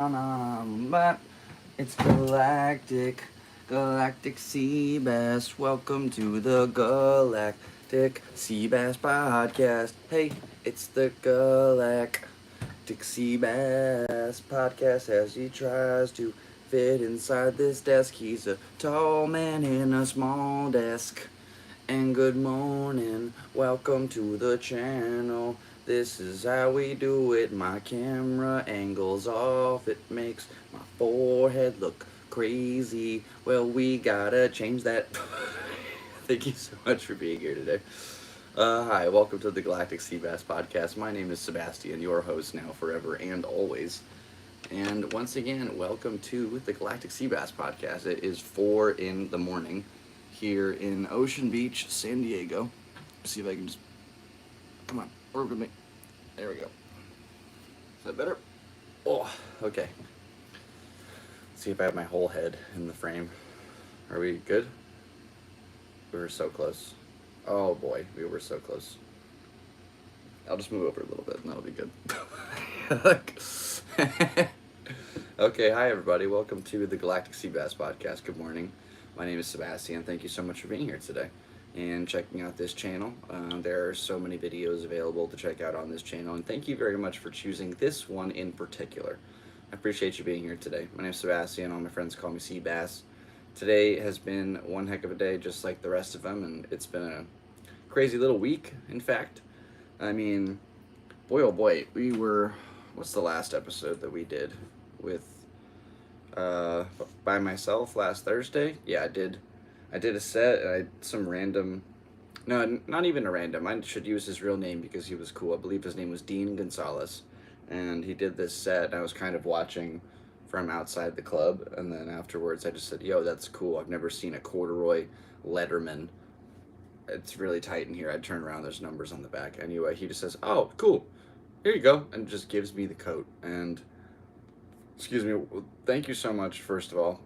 But it's Galactic Seabass. Welcome to the Galactic Seabass Podcast. Hey, it's the Galactic Seabass Podcast as he tries to fit inside this desk. He's a tall man in a small desk. And good morning, welcome to the channel. This is how we do it. My camera angles off, it makes my forehead look crazy. Well, we gotta change that. Thank you so much for being here today. Hi, welcome to the Galactic Seabass Podcast. My name is Sebastian, your host now, forever, and always. And once again, welcome to the Galactic Seabass Podcast. It is 4 in the morning here in Ocean Beach, San Diego. See if I can just, come on, work with me. There we go. Is that better? Oh, okay. Let's see if I have my whole head in the frame. Are we good? We were so close. Oh boy, we were so close. I'll just move over a little bit and that'll be good. Okay, hi everybody. Welcome to the Galactic Seabass Podcast. Good morning. My name is Sebastian. Thank you so much for being here today and checking out this channel. There are so many videos available to check out on this channel, and thank you very much for choosing this one in particular. I appreciate you being here today. My name is Sebastian. All my friends call me Seabass. Today has been one heck of a day, just like the rest of them, and it's been a crazy little week, in fact. I mean, boy oh boy, what's the last episode that we did with by myself last Thursday? Yeah, I did a set, and I had some random, no, not even a random, I should use his real name because he was cool. I believe his name was Dean Gonzalez, and he did this set, and I was kind of watching from outside the club, and then afterwards I just said, yo, that's cool. I've never seen a corduroy Letterman. It's really tight in here. I turn around, there's numbers on the back. Anyway, he just says, oh, cool, here you go, and just gives me the coat. And excuse me, thank you so much, first of all.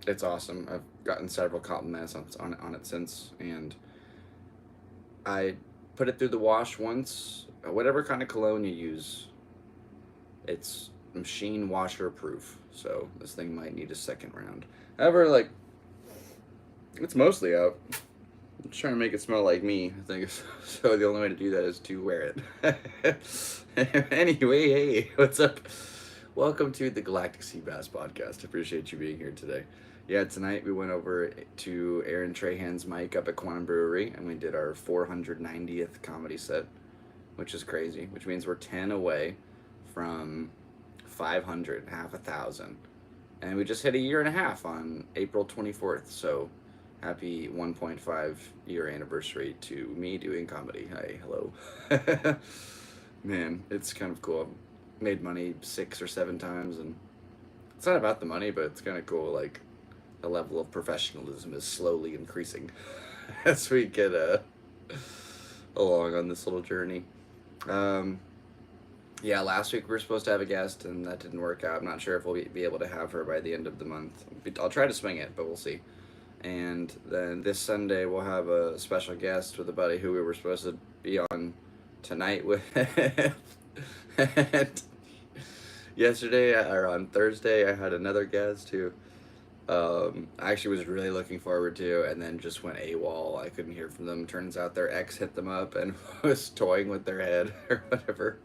It's awesome. I've gotten several compliments on it since, and I put it through the wash once. Whatever kind of cologne you use, it's machine washer proof, so this thing might need a second round. However, like, it's mostly out. I'm trying to make it smell like me, I think. So the only way to do that is to wear it. Anyway, hey, what's up? Welcome to the Galactic Seabass Podcast. Appreciate you being here today. Yeah, tonight we went over to Aaron Trahan's mic up at Quantum Brewery, and we did our 490th comedy set, which is crazy, which means we're 10 away from 500, half a thousand. And we just hit a year and a half on April 24th, so happy 1.5 year anniversary to me doing comedy. Hi, hello. Man, it's kind of cool. I've made money 6 or 7 times, and it's not about the money, but it's kind of cool. Like, the level of professionalism is slowly increasing as we get along on this little journey. Yeah, last week we were supposed to have a guest, and that didn't work out. I'm not sure if we'll be able to have her by the end of the month. I'll try to swing it, but we'll see. And then this Sunday we'll have a special guest with a buddy who we were supposed to be on tonight with. And yesterday, or on Thursday, I had another guest who I actually was really looking forward to, and then just went AWOL. I couldn't hear from them. Turns out their ex hit them up and was toying with their head or whatever.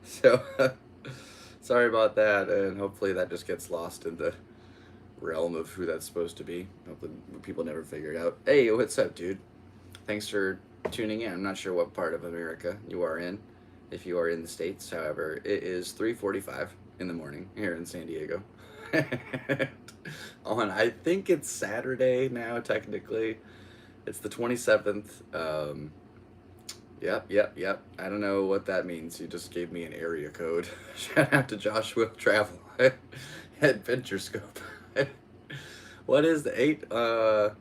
So sorry about that, and hopefully that just gets lost in the realm of who that's supposed to be. Hopefully people never figure it out. Hey, what's up, dude? Thanks for tuning in. I'm not sure what part of America you are in, if you are in the States. However, it is 3:45 in the morning here in San Diego. I think it's Saturday now, technically. It's the 27th. Yep. I don't know what that means. You just gave me an area code. Shout out to Joshua Travel Adventure Scope. What is the 8? That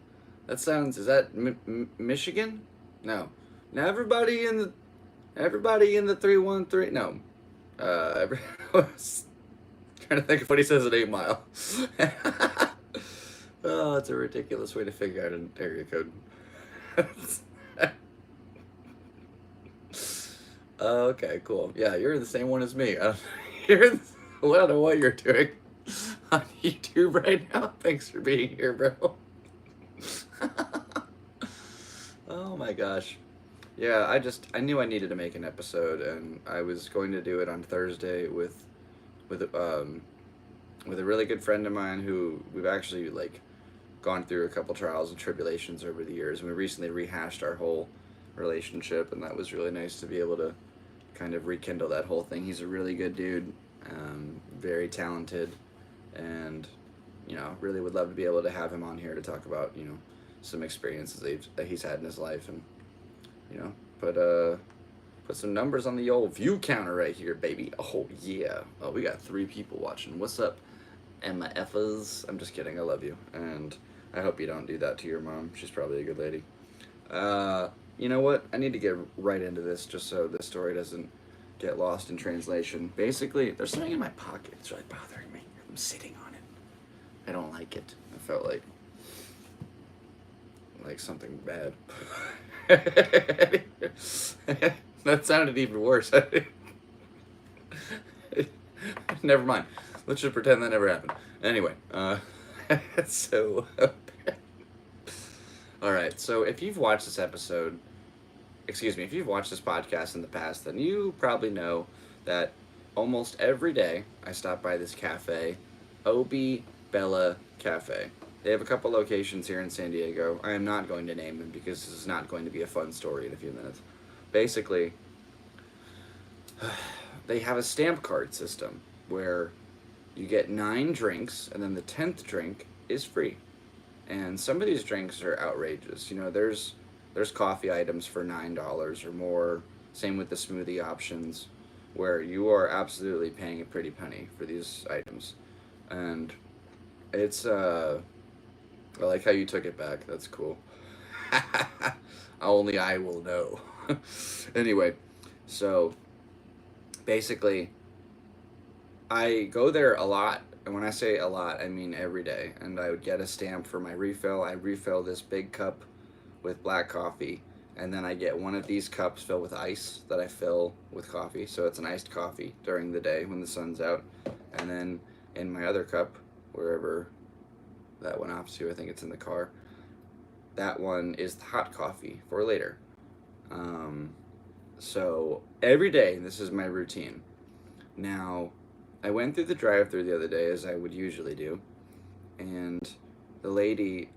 sounds, is that Michigan? No. Now everybody in the 313, no. Trying to think of what he says at 8 Mile. Oh, it's a ridiculous way to figure out an area code. Okay, cool. Yeah, you're in the same one as me. You're in don't know what you're doing on YouTube right now. Thanks for being here, bro. Oh my gosh. Yeah, I knew I needed to make an episode, and I was going to do it on Thursday with um with a really good friend of mine who we've actually like gone through a couple trials and tribulations over the years, and we recently rehashed our whole relationship, and that was really nice to be able to kind of rekindle that whole thing. He's a really good dude, very talented, and really would love to be able to have him on here to talk about some experiences that he's had in his life, and you know put put some numbers on the old view counter right here, baby. Oh yeah. Oh, we got 3 people watching. What's up, Emma Effas? I'm just kidding. I love you, and I hope you don't do that to your mom. She's probably a good lady. You know what? I need to get right into this just so this story doesn't get lost in translation. Basically, there's something in my pocket. It's really bothering me. I'm sitting on it. I don't like it. I felt like something bad. That sounded even worse. Never mind. Let's just pretend that never happened. Anyway, so all right. So if you've watched this if you've watched this podcast in the past, then you probably know that almost every day I stop by this cafe, Obi Bella Cafe. They have a couple locations here in San Diego. I am not going to name them because this is not going to be a fun story in a few minutes. Basically, they have a stamp card system where you get 9 drinks, and then the 10th drink is free. And some of these drinks are outrageous. There's coffee items for $9 or more. Same with the smoothie options, where you are absolutely paying a pretty penny for these items. And it's I like how you took it back. That's cool. Only I will know. Anyway, so basically, I go there a lot. And when I say a lot, I mean every day. And I would get a stamp for my refill. I refill this big cup with black coffee. And then I get one of these cups filled with ice that I fill with coffee. So it's an iced coffee during the day when the sun's out. And then in my other cup, wherever that went off to, I think it's in the car, that one is the hot coffee for later. So every day, this is my routine. Now, I went through the drive-thru the other day, as I would usually do, and the lady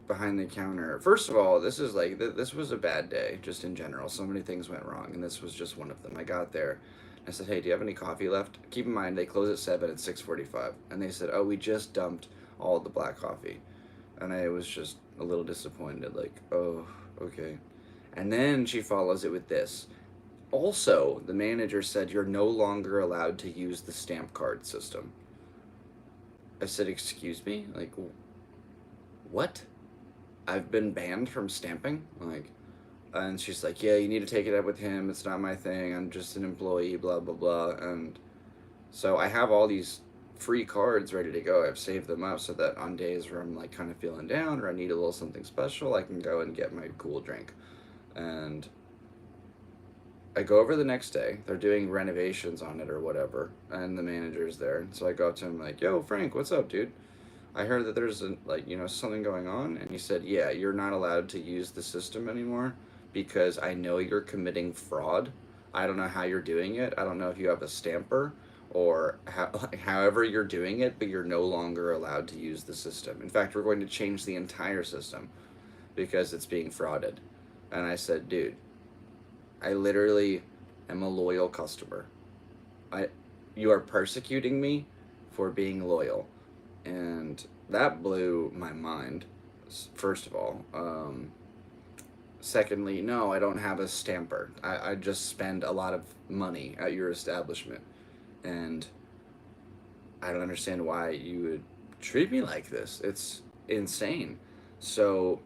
behind the counter, first of all, this was a bad day, just in general. So many things went wrong, and this was just one of them. I got there, I said, hey, do you have any coffee left? Keep in mind, they close at 7 at 6:45, and they said, oh, we just dumped all the black coffee. And I was just a little disappointed, like, oh, okay. And then she follows it with this. Also, the manager said you're no longer allowed to use the stamp card system. I said, excuse me? Like, what? I've been banned from stamping? And she's like, yeah, you need to take it up with him. It's not my thing. I'm just an employee, blah, blah, blah. And so I have all these free cards ready to go. I've saved them up so that on days where I'm like kind of feeling down or I need a little something special, I can go and get my cool drink. And I go over the next day. They're doing renovations on it or whatever, and the manager's there. So I go up to him like, yo, Frank, what's up, dude? I heard that there's something going on. And he said, yeah, you're not allowed to use the system anymore because I know you're committing fraud. I don't know how you're doing it. I don't know if you have a stamper or however you're doing it, but you're no longer allowed to use the system. In fact, we're going to change the entire system because it's being frauded. And I said, dude, I literally am a loyal customer. You are persecuting me for being loyal. And that blew my mind, first of all. Secondly, no, I don't have a stamper. I just spend a lot of money at your establishment. And I don't understand why you would treat me like this. It's insane. So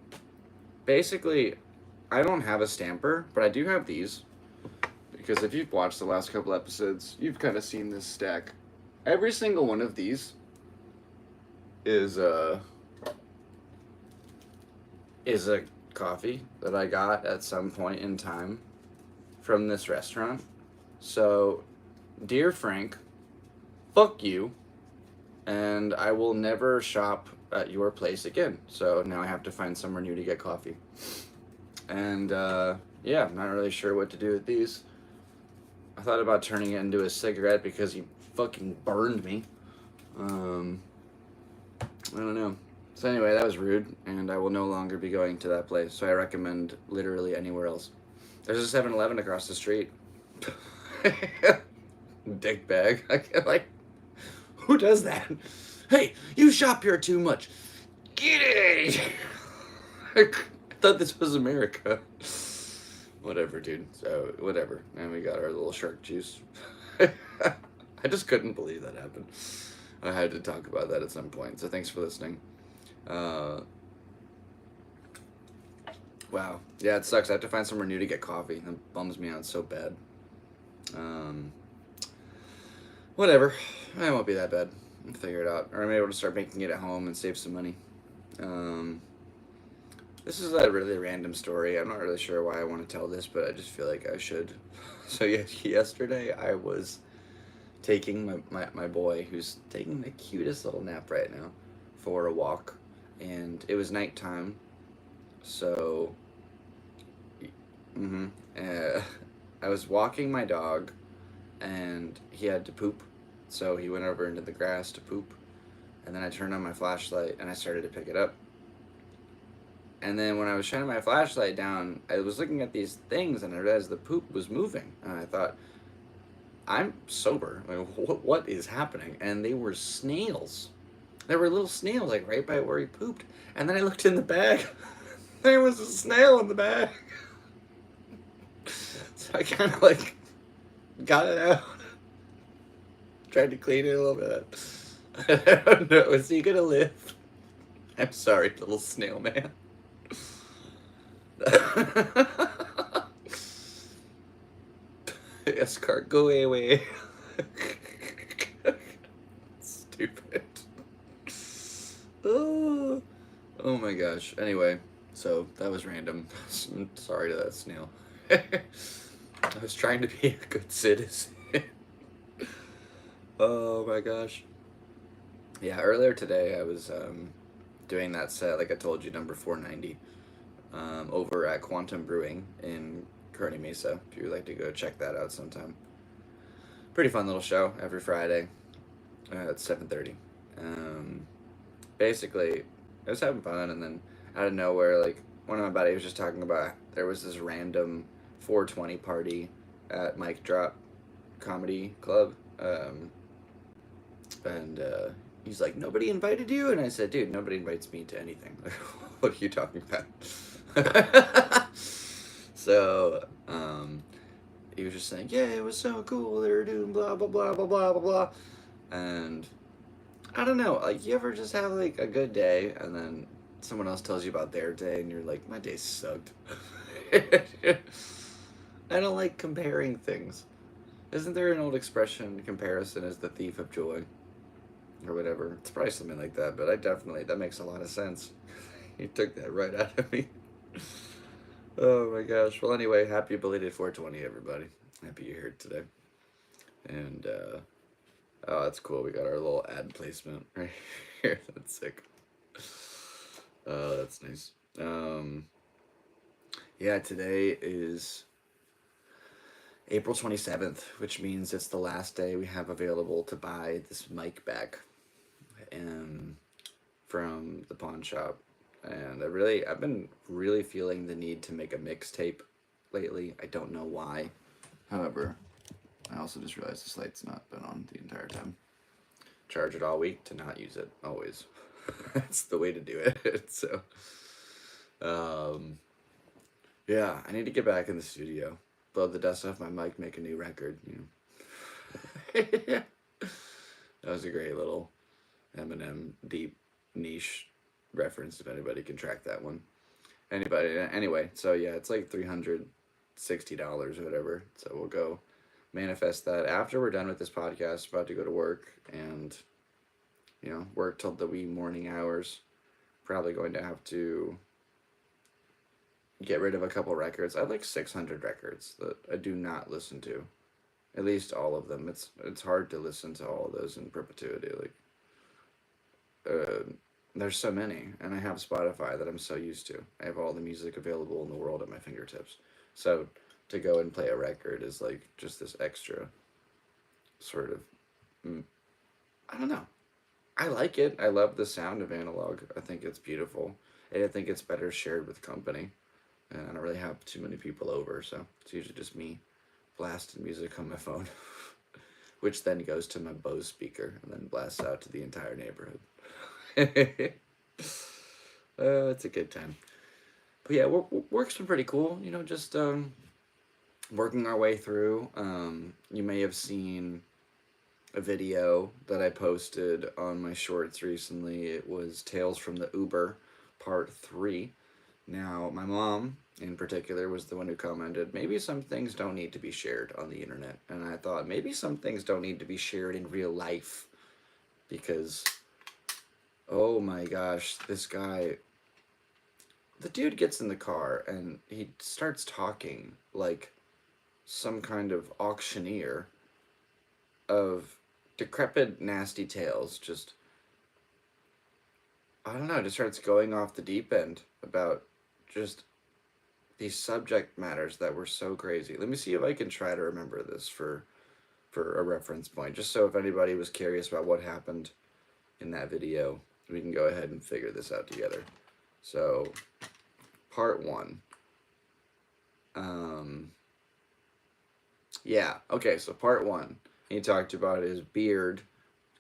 basically, I don't have a stamper, but I do have these. Because if you've watched the last couple episodes, you've kind of seen this stack. Every single one of these is a coffee that I got at some point in time from this restaurant. So, dear Frank, fuck you, and I will never shop at your place again. So now I have to find somewhere new to get coffee. And yeah, I'm not really sure what to do with these. I thought about turning it into a cigarette because you fucking burned me. I don't know. So anyway, that was rude, and I will no longer be going to that place. So I recommend literally anywhere else. There's a 7-Eleven across the street. Dick bag. Like, who does that? Hey, you shop here too much. Get it! I thought this was America. Whatever, dude. So, whatever. And we got our little shark juice. I just couldn't believe that happened. I had to talk about that at some point. So, thanks for listening. Wow. Yeah, it sucks. I have to find somewhere new to get coffee. That bums me out so bad. Whatever. It won't be that bad. I'll figure it out. Or I'm able to start making it at home and save some money. This is a really random story. I'm not really sure why I want to tell this, but I just feel like I should. So yesterday I was taking my boy, who's taking the cutest little nap right now, for a walk. And it was nighttime. So, I was walking my dog, and he had to poop. So he went over into the grass to poop. And then I turned on my flashlight, and I started to pick it up. And then when I was shining my flashlight down, I was looking at these things, and I realized the poop was moving. And I thought, I'm sober. Like, what is happening? And they were snails. There were little snails, like, right by where he pooped. And then I looked in the bag. There was a snail in the bag. So I kind of, like, got it out. Tried to clean it a little bit. I don't know. Is he going to live? I'm sorry, little snail man. Escort, go away. Stupid. Oh my gosh. Anyway, so that was random. I'm sorry to that snail. I was trying to be a good citizen. Oh my gosh. Yeah, earlier today I was doing that set, like I told you, number 490, over at Quantum Brewing in Kearney Mesa, if you would like to go check that out sometime. Pretty fun little show every Friday at 7:30. Basically, I was having fun, and then out of nowhere, like, one of my buddies was just talking about there was this random 420 party at Mic Drop Comedy Club, and he's like, nobody invited you? And I said, dude, nobody invites me to anything. Like, what are you talking about? So, he was just saying, yeah, it was so cool, they were doing blah, blah, blah, blah, blah, blah, blah. And I don't know, like, you ever just have, like, a good day, and then someone else tells you about their day, and you're like, my day sucked. I don't like comparing things. Isn't there an old expression, comparison is the thief of joy? Or whatever. It's probably something like that, but that makes a lot of sense. You took that right out of me. Oh my gosh. Well, anyway, happy belated 420, everybody. Happy you're here today. And, oh, that's cool. We got our little ad placement right here. That's sick. Oh, that's nice. Yeah, today is April 27th, which means it's the last day we have available to buy this mic back from the pawn shop. And I've been really feeling the need to make a mixtape lately. I don't know why. However, I also just realized this light's not been on the entire time. Charge it all week to not use it, always. That's the way to do it. So, yeah, I need to get back in the studio. Blow the dust off my mic, make a new record, you know. That was a great little Eminem deep niche reference, if anybody can track that one. Anyway, so yeah, it's like $360 or whatever. So we'll go manifest that after we're done with this podcast. About to go to work and, you know, work till the wee morning hours. Probably going to have to get rid of a couple records. I have like 600 records that I do not listen to. At least all of them. It's hard to listen to all of those in perpetuity. Like, uh, there's so many, and I have Spotify that I'm so used to. I have all the music available in the world at my fingertips. So to go and play a record is like just this extra sort of. mm, I don't know. I like it. I love the sound of analog. I think it's beautiful, and I think it's better shared with company. And I don't really have too many people over, so it's usually just me blasting music on my phone, which then goes to my Bose speaker and then blasts out to the entire neighborhood. It's a good time. But yeah, work's been pretty cool. You know, just working our way through. You may have seen a video that I posted on my shorts recently. It was Tales from the Uber, Part 3. Now, my mom, in particular, was the one who commented, maybe some things don't need to be shared on the internet. And I thought, maybe some things don't need to be shared in real life. Because, oh my gosh, this guy, the dude gets in the car and he starts talking like some kind of auctioneer of decrepit, nasty tales. Just, I don't know, just starts going off the deep end about just these subject matters that were so crazy. Let me see if I can try to remember this for a reference point, just so if anybody was curious about what happened in that video, we can go ahead and figure this out together. So, part 1. Yeah, okay, so part 1. He talked about his beard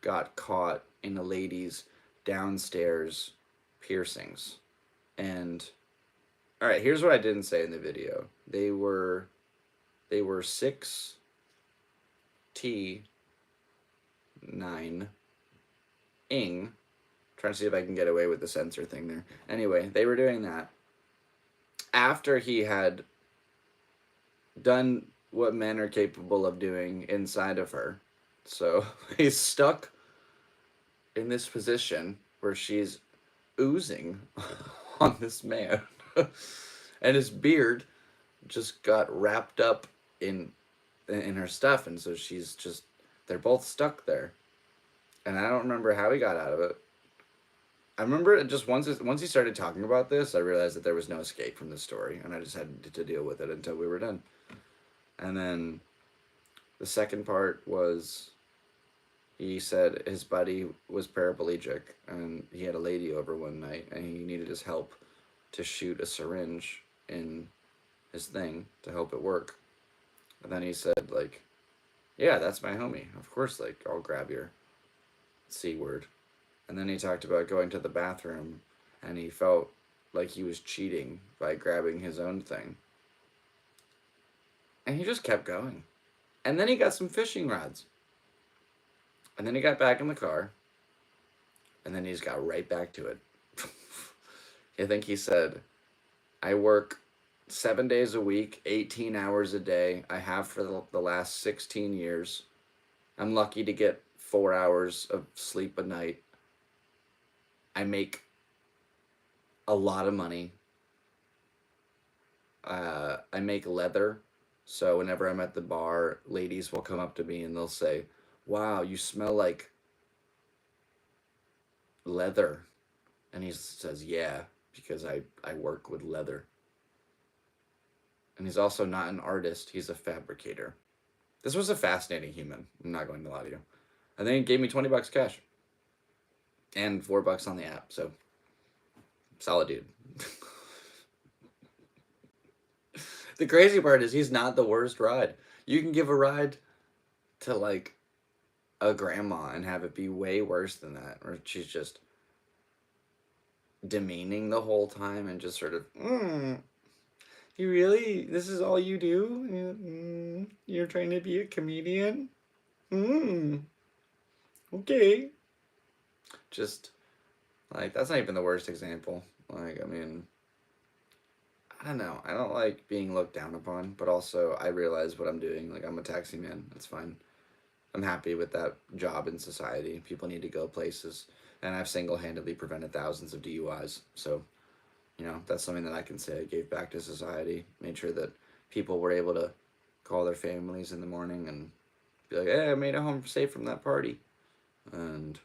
got caught in a lady's downstairs piercings. And all right, here's what I didn't say in the video. They were 6T9 ing. Trying to see if I can get away with the censor thing there. Anyway, they were doing that after he had done what men are capable of doing inside of her. So he's stuck in this position where she's oozing on this man. And his beard just got wrapped up in her stuff, and so she's just, they're both stuck there. And I don't remember how he got out of it. I remember it just once he started talking about this, I realized that there was no escape from this story, and I just had to deal with it until we were done. And then the second part was, he said his buddy was paraplegic, and he had a lady over one night, and he needed his help to shoot a syringe in his thing to help it work. And then he said, like, yeah, that's my homie. Of course, like, I'll grab your C word. And then he talked about going to the bathroom, and he felt like he was cheating by grabbing his own thing. And he just kept going. And then he got some fishing rods. And then he got back in the car. And then he just got right back to it. I think he said, I work 7 days a week, 18 hours a day. I have for the last 16 years. I'm lucky to get 4 hours of sleep a night. I make a lot of money. I make leather. So whenever I'm at the bar, ladies will come up to me and they'll say, wow, you smell like leather. And he says, yeah, because I work with leather. And he's also not an artist. He's a fabricator. This was a fascinating human. I'm not going to lie to you. And then he gave me $20 cash. And $4 on the app. So, solid dude. The crazy part is he's not the worst ride. You can give a ride to, like, a grandma and have it be way worse than that. Or she's just demeaning the whole time and just sort of, you really, this is all you do? You're trying to be a comedian? Okay. Just, like, that's not even the worst example. Like, I mean, I don't know. I don't like being looked down upon, but also I realize what I'm doing. Like, I'm a taxi man. That's fine. I'm happy with that job in society. People need to go places. And I've single-handedly prevented thousands of DUIs. So, you know, that's something that I can say I gave back to society. Made sure that people were able to call their families in the morning and Be like, hey, I made it home safe from that party. And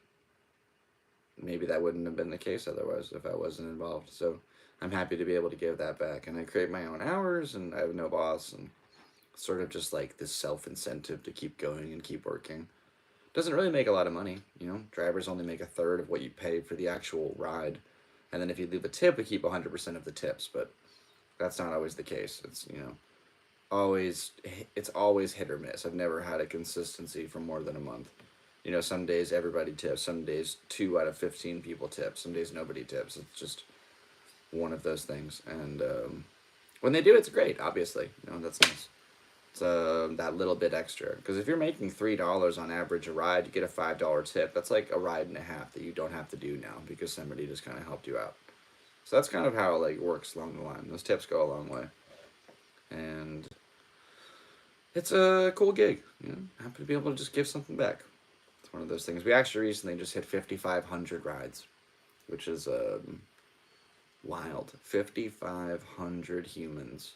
maybe that wouldn't have been the case otherwise if I wasn't involved. So I'm happy to be able to give that back. And I create my own hours, and I have no boss, and sort of just like this self-incentive to keep going and keep working. Doesn't really make a lot of money, you know. Drivers only make a third of what you pay for the actual ride. And then if you leave a tip, we keep 100% of the tips, but that's not always the case. It's, you know, always it's always hit or miss. I've never had a consistency for more than a month. You know, some days everybody tips, some days 2 out of 15 people tip, some days nobody tips. It's just one of those things. And when they do, it's great, obviously. You know, that's nice. It's that little bit extra. Because if you're making $3 on average a ride, you get a $5 tip. That's like a ride and a half that you don't have to do now because somebody just kind of helped you out. So that's kind of how it like works along the line. Those tips go a long way. And it's a cool gig. You know, happy to be able to just give something back. It's one of those things. We actually recently just hit 5,500 rides, which is wild. 5,500 humans.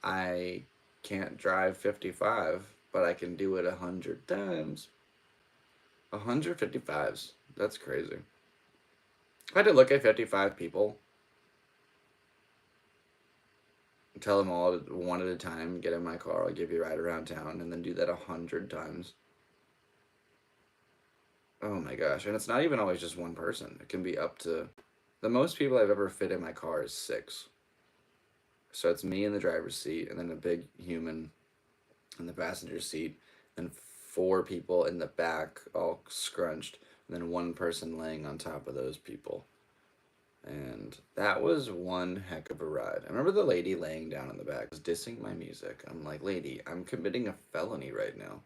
I can't drive 55, but I can do it 100 times. 155s. That's crazy. If I had to look at 55 people, tell them all one at a time, get in my car, I'll give you a ride around town, and then do that 100 times. Oh my gosh. And it's not even always just one person. It can be up to... The most people I've ever fit in my car is 6. So it's me in the driver's seat, and then a big human in the passenger seat, and 4 people in the back, all scrunched, and then 1 person laying on top of those people. And that was one heck of a ride. I remember the lady laying down in the back was dissing my music. I'm like, lady, I'm committing a felony right now.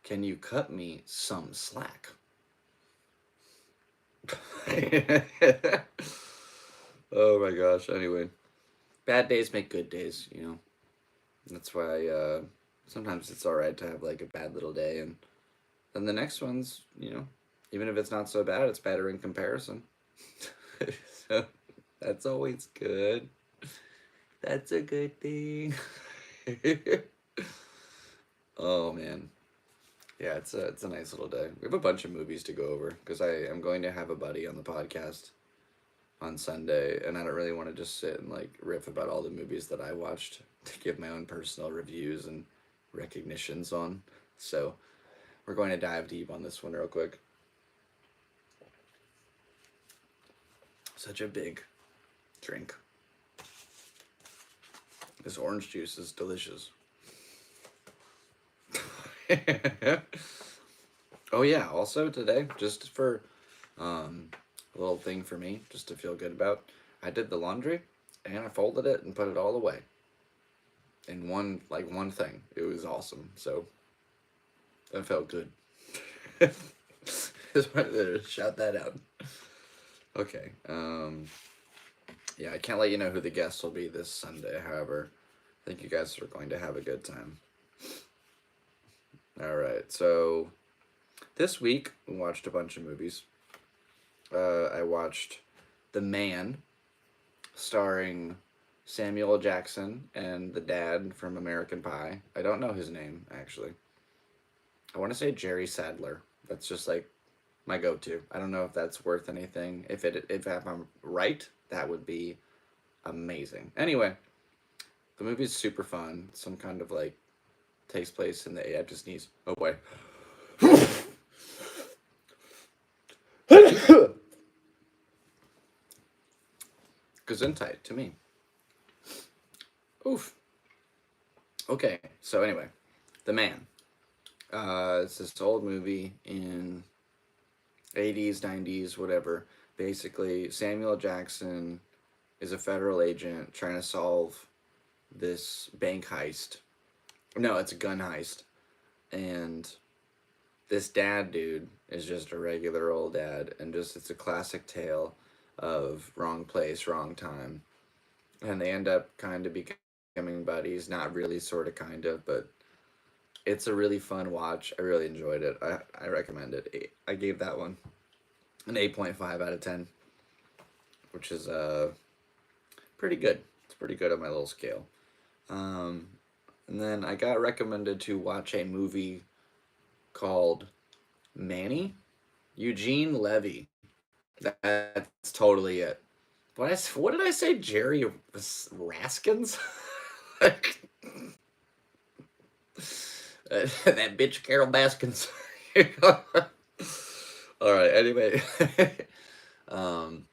Can you cut me some slack? Oh my gosh. Anyway, bad days make good days, you know. That's why sometimes it's alright to have like a bad little day, and then the next one's, you know, even if it's not so bad, it's better in comparison. So that's always good. That's a good thing. Oh man. Yeah, it's a nice little day. We have a bunch of movies to go over because I am going to have a buddy on the podcast on Sunday, and I don't really want to just sit and like riff about all the movies that I watched to give my own personal reviews and recognitions on. So we're going to dive deep on this one real quick. Such a big drink. This orange juice is delicious. Oh yeah, also today, just for a little thing for me, just to feel good about, I did the laundry and I folded it and put it all away in one thing. It was awesome. So that felt good. Just wanted to shout that out. Okay. Yeah, I can't let you know who the guests will be this Sunday. However, I think you guys are going to have a good time. All right. So this week we watched a bunch of movies. I watched The Man, starring Samuel Jackson and the dad from American Pie. I don't know his name, actually. I want to say Jerry Sadler. That's just like my go-to. I don't know if that's worth anything. If I'm right, that would be amazing. Anyway, the movie's super fun. Some kind of like takes place in the... I have to sneeze. Oh boy. Gesundheit to me. Oof. Okay, so anyway, The Man. It's this old movie in 80s, 90s, whatever. Basically, Samuel Jackson is a federal agent trying to solve this bank heist. No, it's a gun heist. And this dad dude is just a regular old dad, and just it's a classic tale of wrong place, wrong time. And they end up kind of becoming buddies. Not really, sort of, kind of, but it's a really fun watch. I really enjoyed it. I recommend it. I gave that one an 8.5 out of 10, which is pretty good. It's pretty good on my little scale. And And then I got recommended to watch a movie called Manny. Eugene Levy. That's totally it. What did I say? Jerry Raskins? That bitch Carol Baskins. All right. Anyway, um,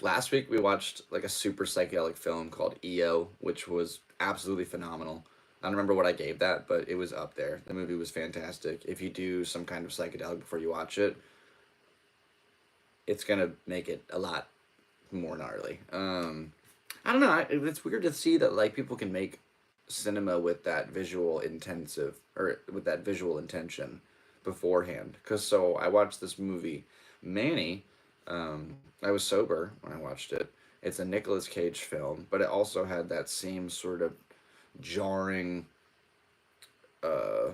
last week we watched like a super psychedelic film called EO, which was absolutely phenomenal. I don't remember what I gave that, but it was up there. The movie was fantastic. If you do some kind of psychedelic before you watch it, it's gonna make it a lot more gnarly. I don't know. It's weird to see that like people can make cinema with that visual intensive or with that visual intention beforehand. Cause so I watched this movie, Manny. I was sober when I watched it. It's a Nicolas Cage film, but it also had that same sort of jarring, uh,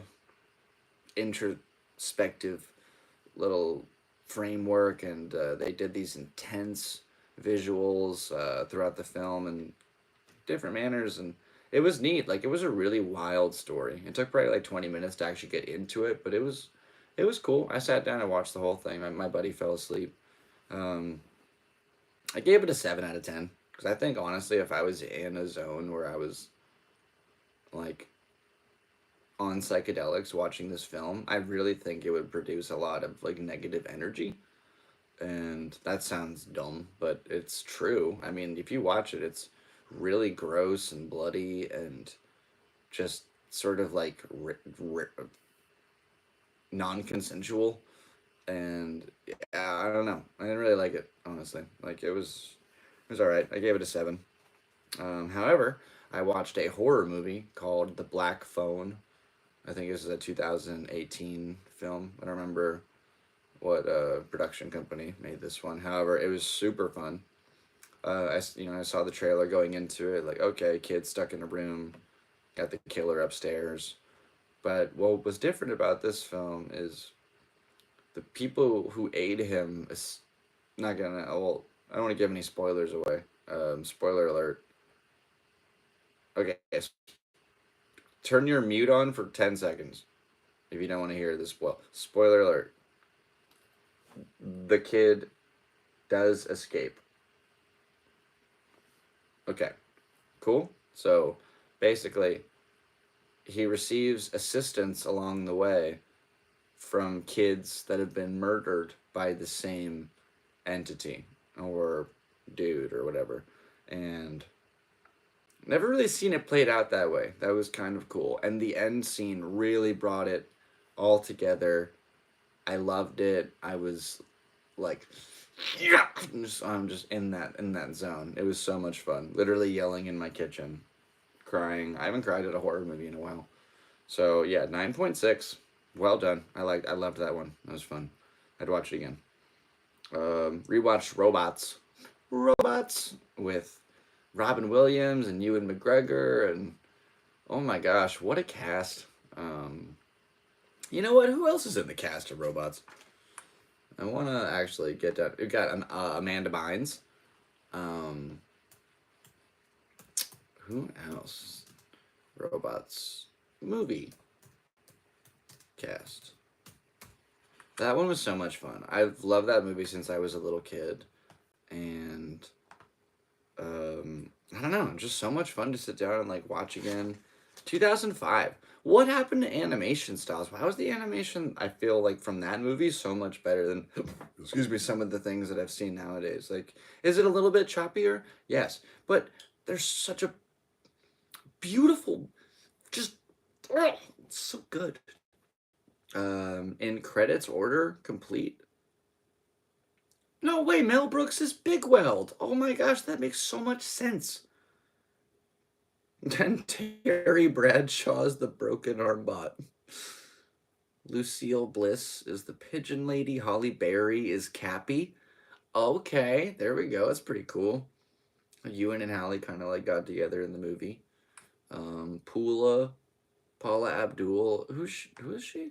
introspective little framework, and they did these intense visuals throughout the film in different manners, and it was neat. Like it was a really wild story. It took probably like 20 minutes to actually get into it, but it was cool. I sat down and watched the whole thing. My buddy fell asleep. Um, I gave it a 7 out of 10 because I think honestly, if I was in a zone where I was like on psychedelics watching this film, I really think it would produce a lot of like negative energy. And that sounds dumb, but it's true. I mean, if you watch it, it's really gross and bloody and just sort of like non-consensual. And yeah, I don't know. I didn't really like it, honestly. Like it was all right. I gave it a 7. However, I watched a horror movie called The Black Phone. I think this is a 2018 film. I don't remember what production company made this one. However, it was super fun. I saw the trailer going into it. Like, okay, kid stuck in a room, got the killer upstairs. But what was different about this film is the people who aid him is not gonna. Well, I don't want to give any spoilers away. Spoiler alert. Okay, turn your mute on for 10 seconds if you don't want to hear this. Spoiler alert. The kid does escape. Okay, cool. So basically, he receives assistance along the way from kids that have been murdered by the same entity or dude or whatever. And never really seen it played out that way. That was kind of cool. And the end scene really brought it all together. I loved it. I was like, yeah, I'm just in that zone. It was so much fun. Literally yelling in my kitchen, crying. I haven't cried at a horror movie in a while. So yeah, 9.6. Well done. I loved that one. That was fun. I'd watch it again. Rewatched Robots with Robin Williams and Ewan McGregor, and oh my gosh, what a cast. You know what? Who else is in the cast of Robots? I want to actually get that. We got Amanda Bynes. Um, who else? Robots movie cast. That one was so much fun. I've loved that movie since I was a little kid, and I don't know, just so much fun to sit down and like watch again. 2005. What happened to animation styles? Why was the animation, I feel like, from that movie so much better than, excuse me, some of the things that I've seen nowadays? Like, is it a little bit choppier? Yes, but there's such a beautiful, just, it's so good. In credits order, complete. No way, Mel Brooks is Big Weld. Oh my gosh, that makes so much sense. Then Terry Bradshaw is the broken arm bot. Lucille Bliss is the pigeon lady. Holly Berry is Cappy. Okay, there we go. That's pretty cool. Ewan and Hallie kind of like got together in the movie. Paula Abdul. Who is she?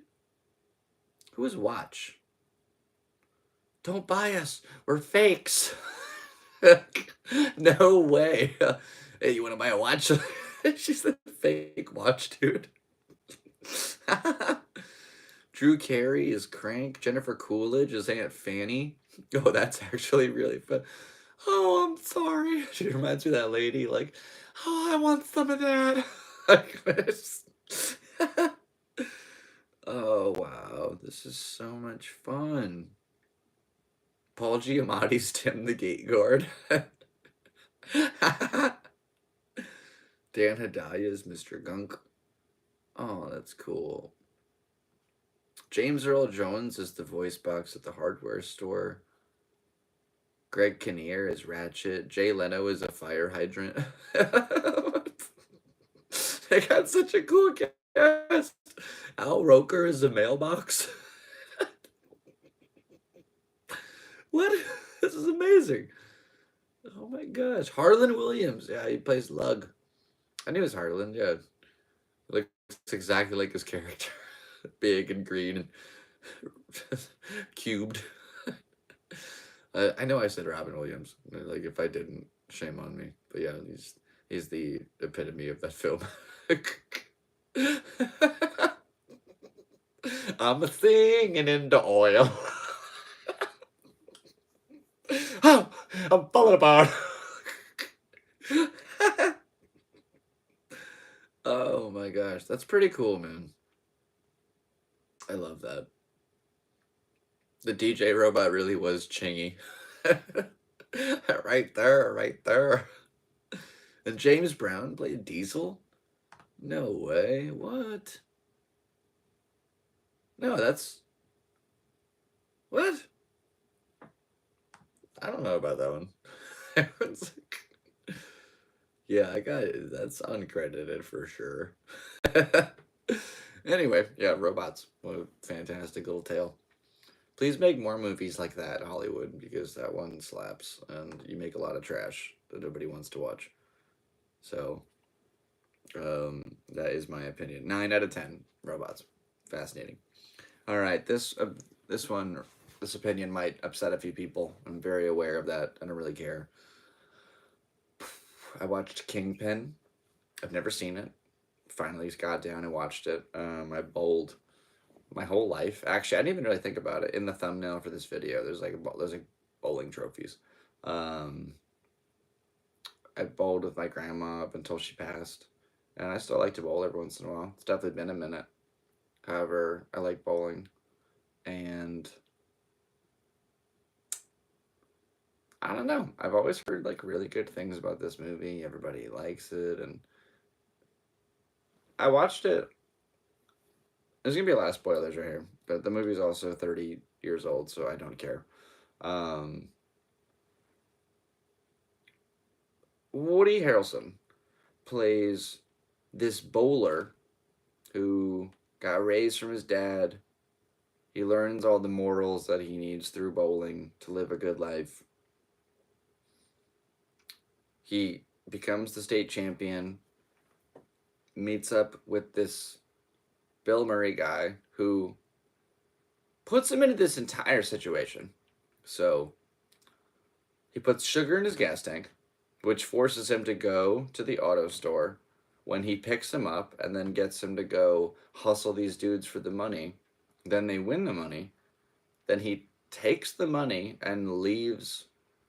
Who is Watch? Don't buy us. We're fakes. No way. Hey, you want to buy a watch? She's the fake watch, dude. Drew Carey is Crank. Jennifer Coolidge is Aunt Fanny. Oh, that's actually really fun. Oh, I'm sorry. She reminds me of that lady, like, oh, I want some of that. Oh, wow. This is so much fun. Paul Giamatti's Tim the Gate Guard. Dan Hedaya is Mr. Gunk. Oh, that's cool. James Earl Jones is the voice box at the hardware store. Greg Kinnear is Ratchet. Jay Leno is a fire hydrant. They got such a cool cast. Al Roker is a mailbox. What? This is amazing. Oh my gosh. Harlan Williams. Yeah, he plays Lug. I knew it was Harlan, yeah. Looks exactly like his character. Big and green and cubed. I know I said Robin Williams. Like, if I didn't, shame on me. But yeah, he's the epitome of that film. I'm singing into oil. Oh, I'm falling apart. Oh my gosh, that's pretty cool, man. I love that. The DJ robot really was Chingy. Right there, right there. And James Brown played Diesel? No way. What? No, that's... What? I don't know about that one. Everyone's like... Yeah, I got it. That's uncredited for sure. Anyway, yeah, robots. What a fantastic little tale. Please make more movies like that, Hollywood, because that one slaps, and you make a lot of trash that nobody wants to watch. So, that is my opinion. 9 out of 10 robots. Fascinating. All right, this opinion might upset a few people. I'm very aware of that. I don't really care. I watched Kingpin. I've never seen it. Finally got down and watched it. I bowled my whole life. Actually, I didn't even really think about it. In the thumbnail for this video, there's like bowling trophies. I bowled with my grandma up until she passed, and I still like to bowl every once in a while. It's definitely been a minute. However, I like bowling, and I don't know. I've always heard like really good things about this movie. Everybody likes it, and I watched it. There's gonna be a lot of spoilers right here, but the movie's also 30 years old, so I don't care. Um, Woody Harrelson plays this bowler who got raised from his dad. He learns all the morals that he needs through bowling to live a good life. He becomes the state champion, meets up with this Bill Murray guy who puts him into this entire situation. So he puts sugar in his gas tank, which forces him to go to the auto store when he picks him up and then gets him to go hustle these dudes for the money. Then they win the money. Then he takes the money and leaves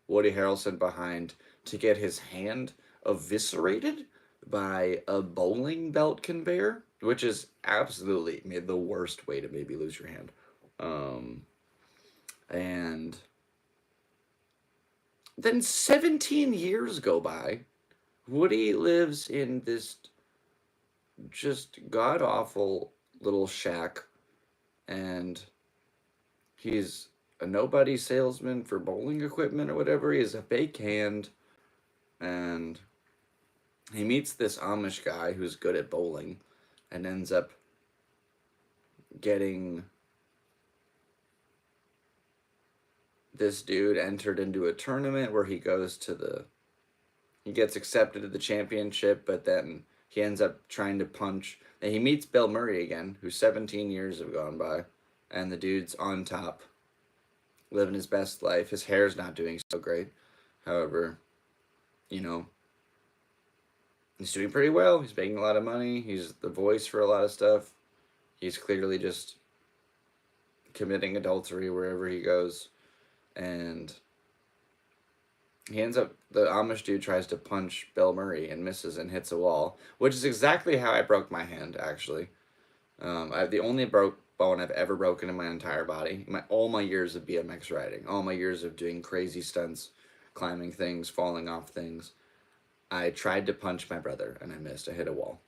Woody Harrelson behind to get his hand eviscerated by a bowling belt conveyor, which is absolutely the worst way to maybe lose your hand. And then 17 years go by. Woody lives in this just god-awful little shack, and he's a nobody salesman for bowling equipment or whatever. He has a fake hand, and he meets this Amish guy who's good at bowling and ends up getting this dude entered into a tournament where he gets accepted to the championship, but then he ends up trying to punch, and he meets Bill Murray again, who 17 years have gone by, and the dude's on top, living his best life. His hair's not doing so great. However, you know, he's doing pretty well. He's making a lot of money. He's the voice for a lot of stuff. He's clearly just committing adultery wherever he goes. And he ends up, the Amish dude tries to punch Bill Murray and misses and hits a wall, which is exactly how I broke my hand, actually. I have the only bone I've ever broken in my entire body. All my years of BMX riding, all my years of doing crazy stunts, climbing things, falling off things. I tried to punch my brother and I missed. I hit a wall.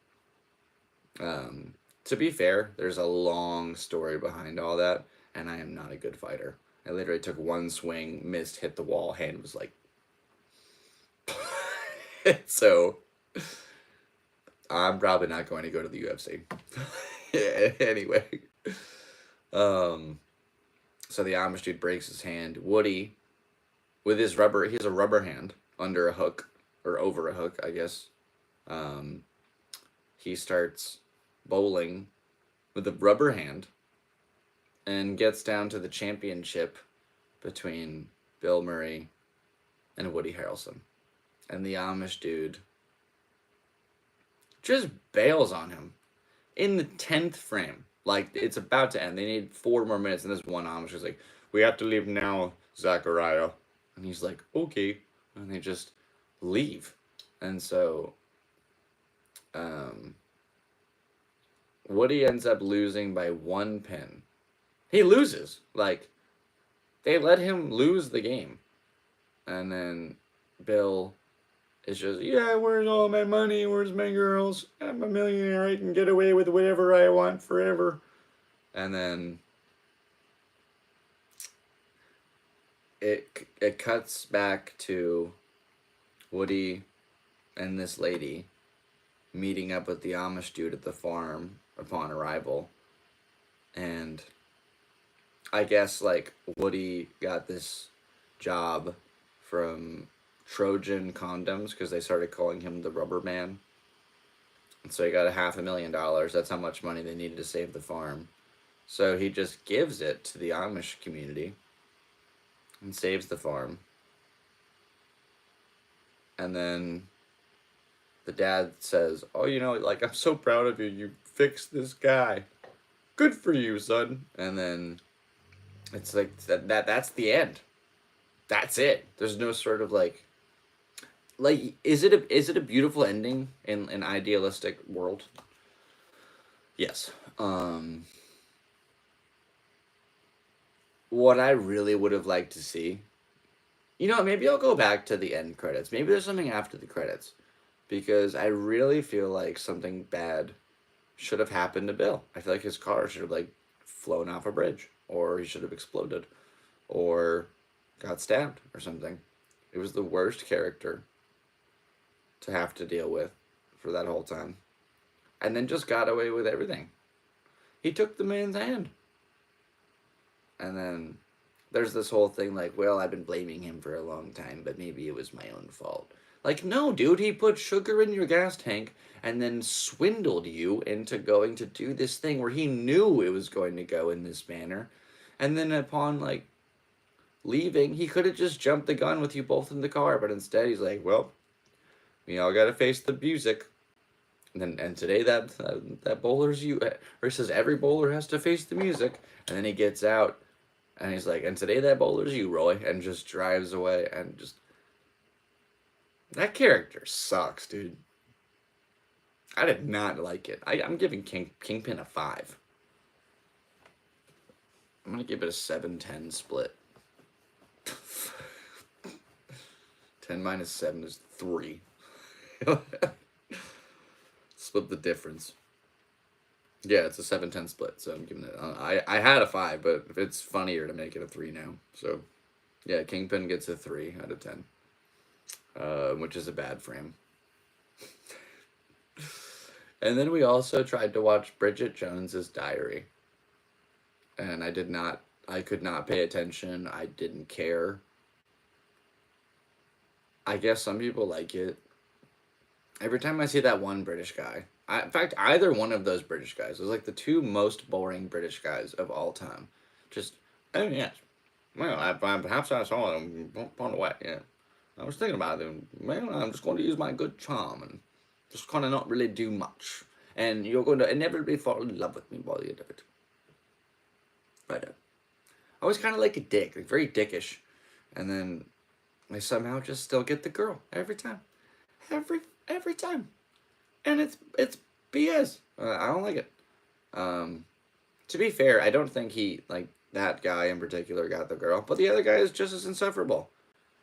To be fair, there's a long story behind all that, and I am not a good fighter. I literally took one swing, missed, hit the wall, hand was like. So, I'm probably not going to go to the UFC. Anyway. So the Amish dude breaks his hand. Woody, with his rubber, he has a rubber hand under a hook, or over a hook, I guess. He starts bowling with a rubber hand and gets down to the championship between Bill Murray and Woody Harrelson. And the Amish dude just bails on him in the 10th frame. Like, it's about to end. They need 4 more minutes, and this one Amish is like, we have to leave now, Zachariah. And he's like, okay. And they just leave. And so, Woody ends up losing by 1 pin. He loses. Like, they let him lose the game. And then Bill is just, yeah, where's all my money? Where's my girls? I'm a millionaire. I can get away with whatever I want forever. And then it cuts back to Woody and this lady meeting up with the Amish dude at the farm upon arrival. And I guess, like, Woody got this job from Trojan Condoms because they started calling him the Rubber Man. And so he got $500,000. That's how much money they needed to save the farm. So he just gives it to the Amish community and saves the farm. And then the dad says, oh, you know, like, I'm so proud of you. You fixed this guy. Good for you, son. And then it's like, that's the end. That's it. There's no sort of, like, is it a beautiful ending in an idealistic world? Yes. What I really would have liked to see, you know, maybe I'll go back to the end credits. Maybe there's something after the credits, because I really feel like something bad should have happened to Bill. I feel like his car should have, like, flown off a bridge, or he should have exploded, or got stabbed or something. It was the worst character to have to deal with for that whole time. And then just got away with everything. He took the man's hand. And then there's this whole thing like, well, I've been blaming him for a long time, but maybe it was my own fault. Like, no, dude, he put sugar in your gas tank and then swindled you into going to do this thing where he knew it was going to go in this manner. And then upon, like, leaving, he could have just jumped the gun with you both in the car, but instead he's like, well, we all gotta face the music. And today that bowler's you. Or he says every bowler has to face the music. And then he gets out and he's like, and today that bowler's you, Roy. And just drives away and just... That character sucks, dude. I did not like it. I'm giving Kingpin a 5. I'm gonna give it a 7-10 split. 10 minus 7 is 3. Split the difference. Yeah, it's a 7-10 split, so I'm giving it... I had a 5, but it's funnier to make it a 3 now. So, yeah, Kingpin gets a 3 out of 10. Which is a bad frame. And then we also tried to watch Bridget Jones's Diary. And I could not pay attention. I didn't care. I guess some people like it. Every time I see that one British guy, in fact, either one of those British guys was like the 2 most boring British guys of all time. Just, oh yes, well, perhaps I saw them on the way, yeah. I was thinking about them. Well, I'm just going to use my good charm and Just kind of not really do much. And you're going to inevitably fall in love with me while you do it. But I was kind of like a dick, like very dickish. And then I somehow just still get the girl every time. Every time. And it's BS. I don't like it. To be fair, I don't think he, like, that guy in particular got the girl, but the other guy is just as insufferable.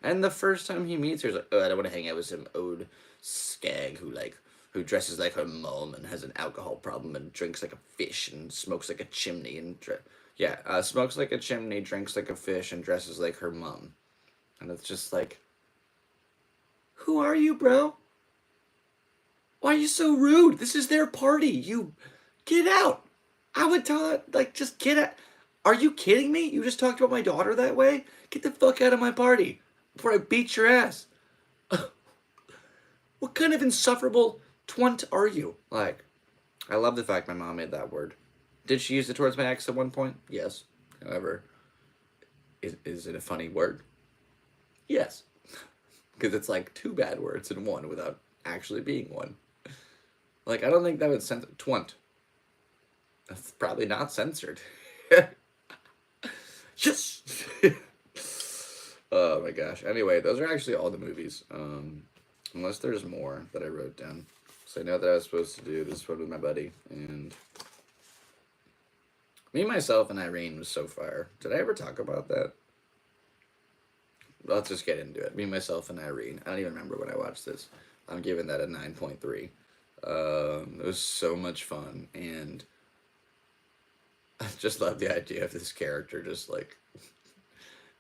And the first time he meets her, he's like, oh, I don't want to hang out with some old skag who dresses like her mom and has an alcohol problem and drinks like a fish and smokes like a chimney and smokes like a chimney, drinks like a fish, and dresses like her mom. And it's just like, who are you, bro? Why are you so rude? This is their party. You get out. I would tell her, like, just get out. Are you kidding me? You just talked about my daughter that way? Get the fuck out of my party before I beat your ass. What kind of insufferable twunt are you? Like, I love the fact my mom made that word. Did she use it towards my ex at one point? Yes. However, is it a funny word? Yes. Because it's like two bad words in one without actually being one. Like, I don't think that would censor. Twunt. That's probably not censored. Yes! Oh my gosh. Anyway, those are actually all the movies. Unless there's more that I wrote down. So I know that I was supposed to do this one with my buddy. And Me, Myself, and Irene was so fire. Did I ever talk about that? Let's just get into it. Me, Myself, and Irene. I don't even remember when I watched this. I'm giving that a 9.3. It was so much fun. And I just love the idea of this character just, like,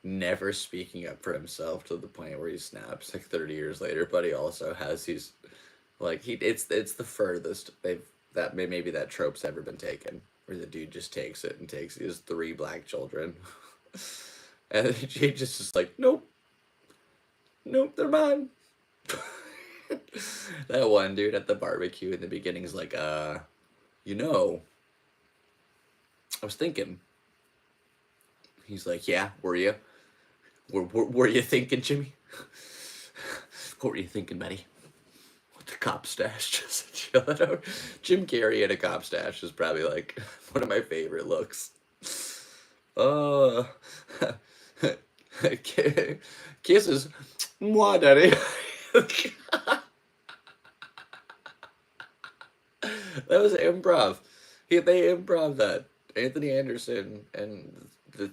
never speaking up for himself to the point where he snaps, like, 30 years later. But he also has these, like, it's the furthest maybe that trope's ever been taken. Where the dude just takes it and takes his 3 black children. And he just is like, nope, they're mine. That one dude at the barbecue in the beginning is like, I was thinking. He's like, yeah, were you? Were you thinking, Jimmy? What were you thinking, buddy? What the cop stash just chill it out. Jim Carrey in a cop stash is probably like one of my favorite looks. Kisses. Mwah, daddy. That was improv. They improv that. Anthony Anderson and the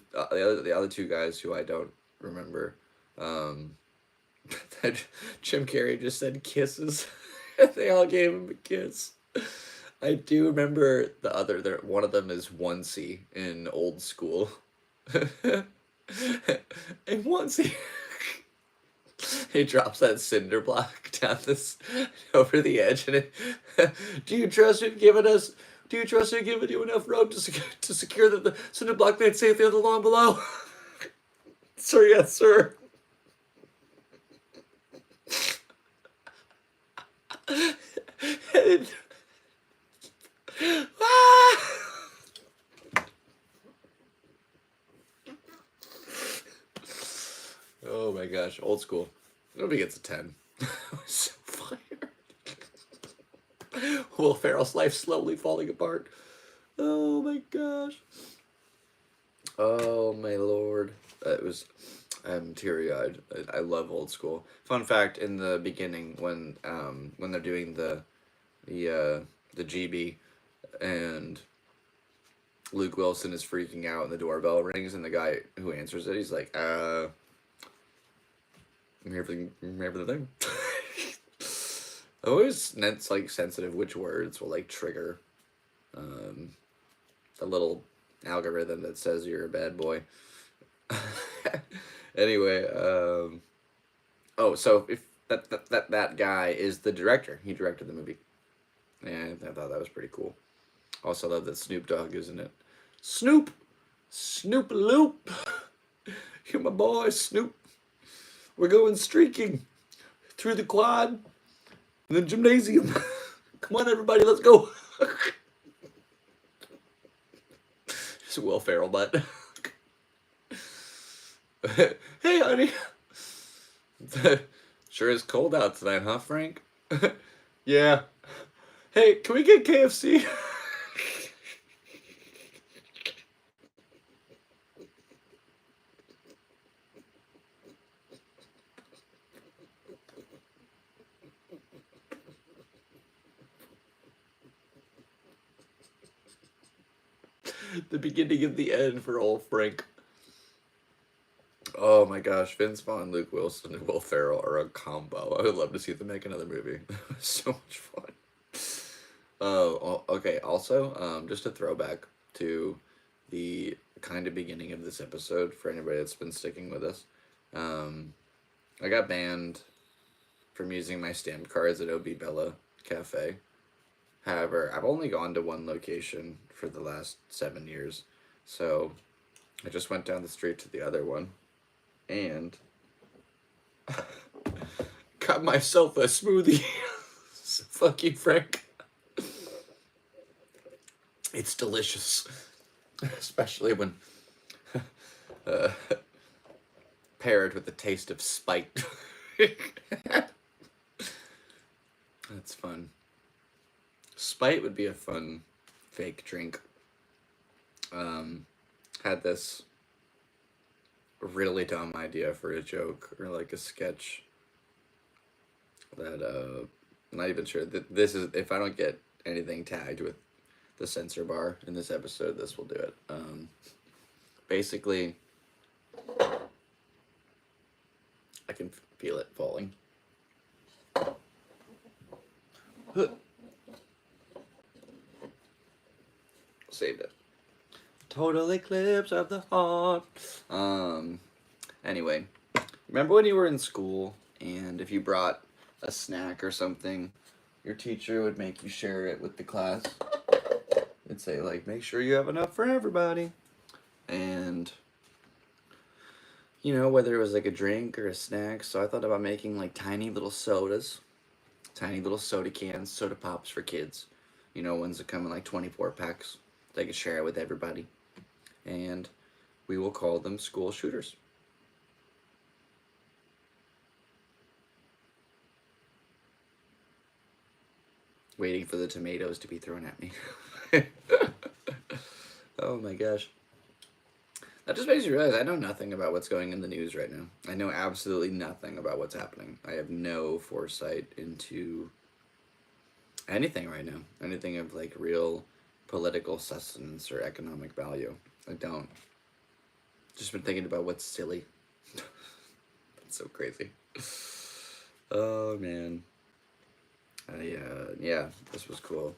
other 2 guys who I don't remember. That Jim Carrey just said kisses. They all gave him a kiss. I do remember one of them is Onesie in Old School. And Onesie, he drops that cinder block down over the edge, and do you trust we've given you enough rope to secure the cinder block made safely on the lawn below? Sir, yes, sir. Oh my gosh, Old School. Nobody gets a 10. It was so fire. Will Ferrell's life slowly falling apart. Oh my gosh. Oh my lord. I'm teary-eyed. I love Old School. Fun fact, in the beginning, when they're doing the GB, and Luke Wilson is freaking out and the doorbell rings, and the guy who answers it, he's like, remember the thing? I always like sensitive which words will like trigger the little algorithm that says you're a bad boy. Anyway, so if that guy is the director, he directed the movie, and I thought that was pretty cool. Also love that Snoop Dogg is in it. Snoop Loop, you're my boy, Snoop. We're going streaking through the quad, the gymnasium. Come on, everybody, let's go. Just Will Ferrell, but. Hey, honey. Sure is cold out tonight, huh, Frank? Yeah. Hey, can we get KFC? The beginning of the end for old Frank. Oh my gosh, Vince Vaughn, Luke Wilson, and Will Ferrell are a combo. I would love to see them make another movie. So much fun. Okay. Also, just a throwback to the kind of beginning of this episode for anybody that's been sticking with us. Um, I got banned from using my stamped cards at OB Bella Cafe. However, I've only gone to one location for the last 7 years, so I just went down the street to the other one and got myself a smoothie. Fuck you, Frank. It's delicious, especially when uh, paired with the taste of spite. That's fun. Spite would be a fun fake drink. Had this really dumb idea for a joke or like a sketch that I'm not even sure that this is, if I don't get anything tagged with the censor bar in this episode, this will do it. Basically, I can feel it falling. Saved it. Total eclipse of the heart. Anyway, remember when you were in school and if you brought a snack or something, your teacher would make you share it with the class? It'd say, like, make sure you have enough for everybody. And, you know, whether it was like a drink or a snack, so I thought about making like tiny little sodas, tiny little soda cans, soda pops for kids. You know, ones that come in like 24 packs. They could share it with everybody. And we will call them school shooters. Waiting for the tomatoes to be thrown at me. Oh my gosh. That just makes you realize I know nothing about what's going in the news right now. I know absolutely nothing about what's happening. I have no foresight into anything right now. Anything of like real political sustenance or economic value. I don't. Just been thinking about what's silly. That's so crazy. Oh man. Yeah, this was cool.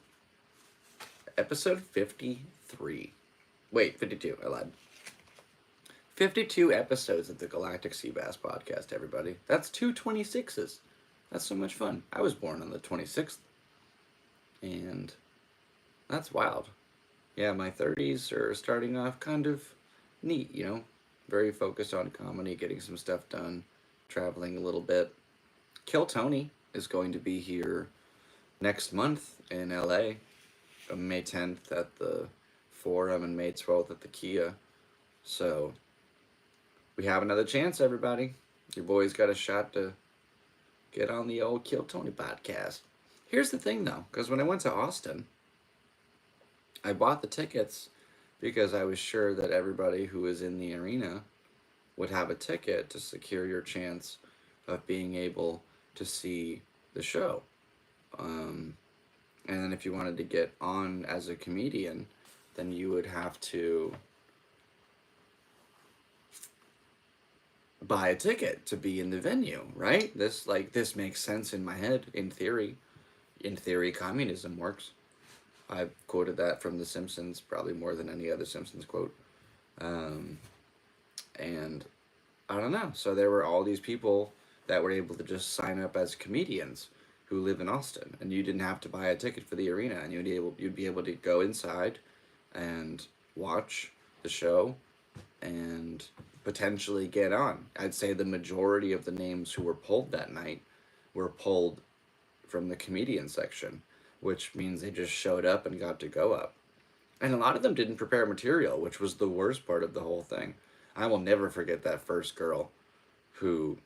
Episode 53. Wait, 52. I lied. 52 episodes of the Galactic Seabass Podcast, everybody. That's 226s. That's so much fun. I was born on the 26th. And that's wild. Yeah, my 30s are starting off kind of neat, you know? Very focused on comedy, getting some stuff done, traveling a little bit. Kill Tony is going to be here next month in LA. May 10th at the Forum and May 12th at the Kia. So, we have another chance, everybody. Your boy's got a shot to get on the old Kill Tony podcast. Here's the thing, though, because when I went to Austin, I bought the tickets because I was sure that everybody who was in the arena would have a ticket to secure your chance of being able to see the show. And then if you wanted to get on as a comedian, then you would have to buy a ticket to be in the venue, right? This makes sense in my head, in theory. In theory, communism works. I've quoted that from The Simpsons probably more than any other Simpsons quote. And I don't know. So there were all these people that were able to just sign up as comedians who live in Austin, and you didn't have to buy a ticket for the arena, and you'd be able to go inside and watch the show and potentially get on. I'd say the majority of the names who were pulled that night were pulled from the comedian section, which means they just showed up and got to go up. And a lot of them didn't prepare material, which was the worst part of the whole thing. I will never forget that first girl who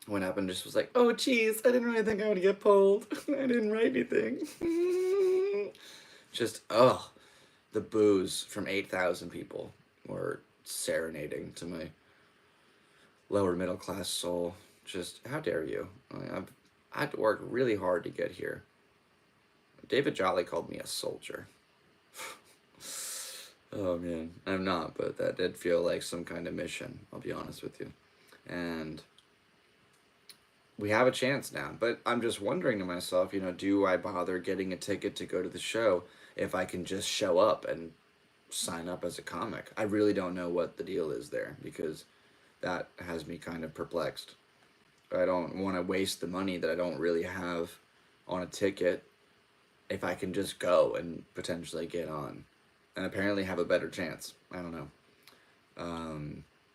went up and just was like, "Oh, geez, I didn't really think I would get pulled. I didn't write anything." Just, the boos from 8,000 people were serenading to my lower middle class soul. Just, how dare you? I had to work really hard to get here. David Jolly called me a soldier. Oh man, I'm not, but that did feel like some kind of mission, I'll be honest with you. And we have a chance now, but I'm just wondering to myself, do I bother getting a ticket to go to the show if I can just show up and sign up as a comic? I really don't know what the deal is there, because that has me kind of perplexed. I don't want to waste the money that I don't really have on a ticket if I can just go and potentially get on and apparently have a better chance. I don't know.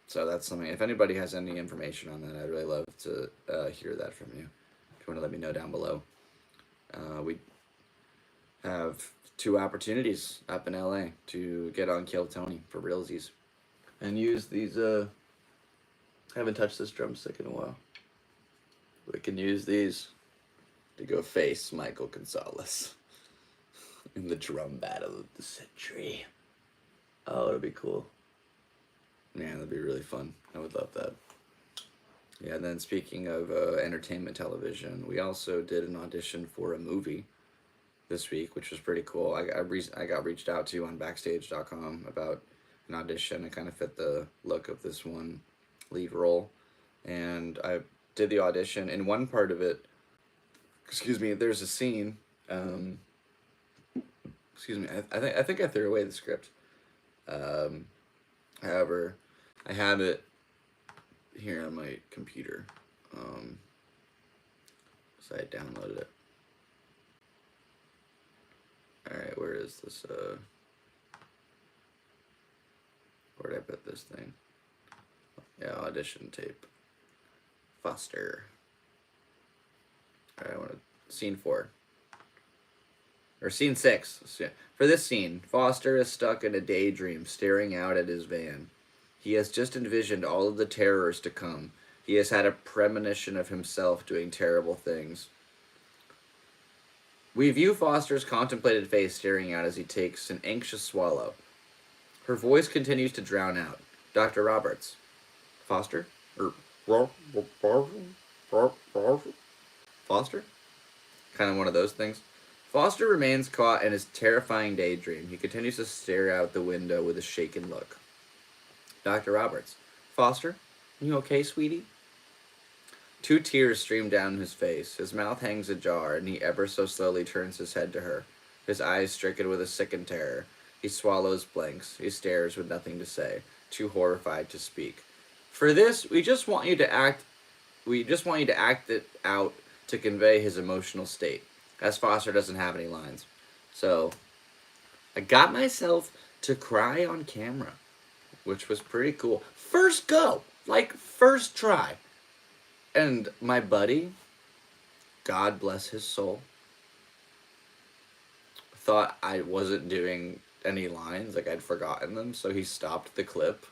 So that's something. If anybody has any information on that, I'd really love to hear that from you. If you want to let me know down below. We have 2 opportunities up in LA to get on Kill Tony for realsies and use these. I haven't touched this drumstick in a while. We can use these to go face Michael Gonzalez in the drum battle of the century. Oh, it'll be cool. Man, that'd be really fun. I would love that. Yeah, and then speaking of entertainment television, we also did an audition for a movie this week, which was pretty cool. I got reached out to on Backstage.com about an audition. It kind of fit the look of this one lead role. And I did the audition. In one part of it, there's a scene. I think I threw away the script. However, I have it here on my computer. So I downloaded it. Alright, where is this? Where did I put this thing? Yeah, audition tape. Foster. Alright, I want to... Scene 4. Or scene 6. For this scene, Foster is stuck in a daydream, staring out at his van. He has just envisioned all of the terrors to come. He has had a premonition of himself doing terrible things. We view Foster's contemplated face staring out as he takes an anxious swallow. Her voice continues to drown out. Dr. Roberts. Foster? Foster? Kind of one of those things. Foster remains caught in his terrifying daydream. He continues to stare out the window with a shaken look. Dr. Roberts. Foster? You okay, sweetie? 2 tears stream down his face. His mouth hangs ajar, and he ever so slowly turns his head to her, his eyes stricken with a sickened terror. He swallows blanks. He stares with nothing to say, too horrified to speak. For this, we just want you to act it out to convey his emotional state, as Foster doesn't have any lines. So, I got myself to cry on camera, which was pretty cool. First go! First try. And my buddy, God bless his soul, thought I wasn't doing any lines, I'd forgotten them, so he stopped the clip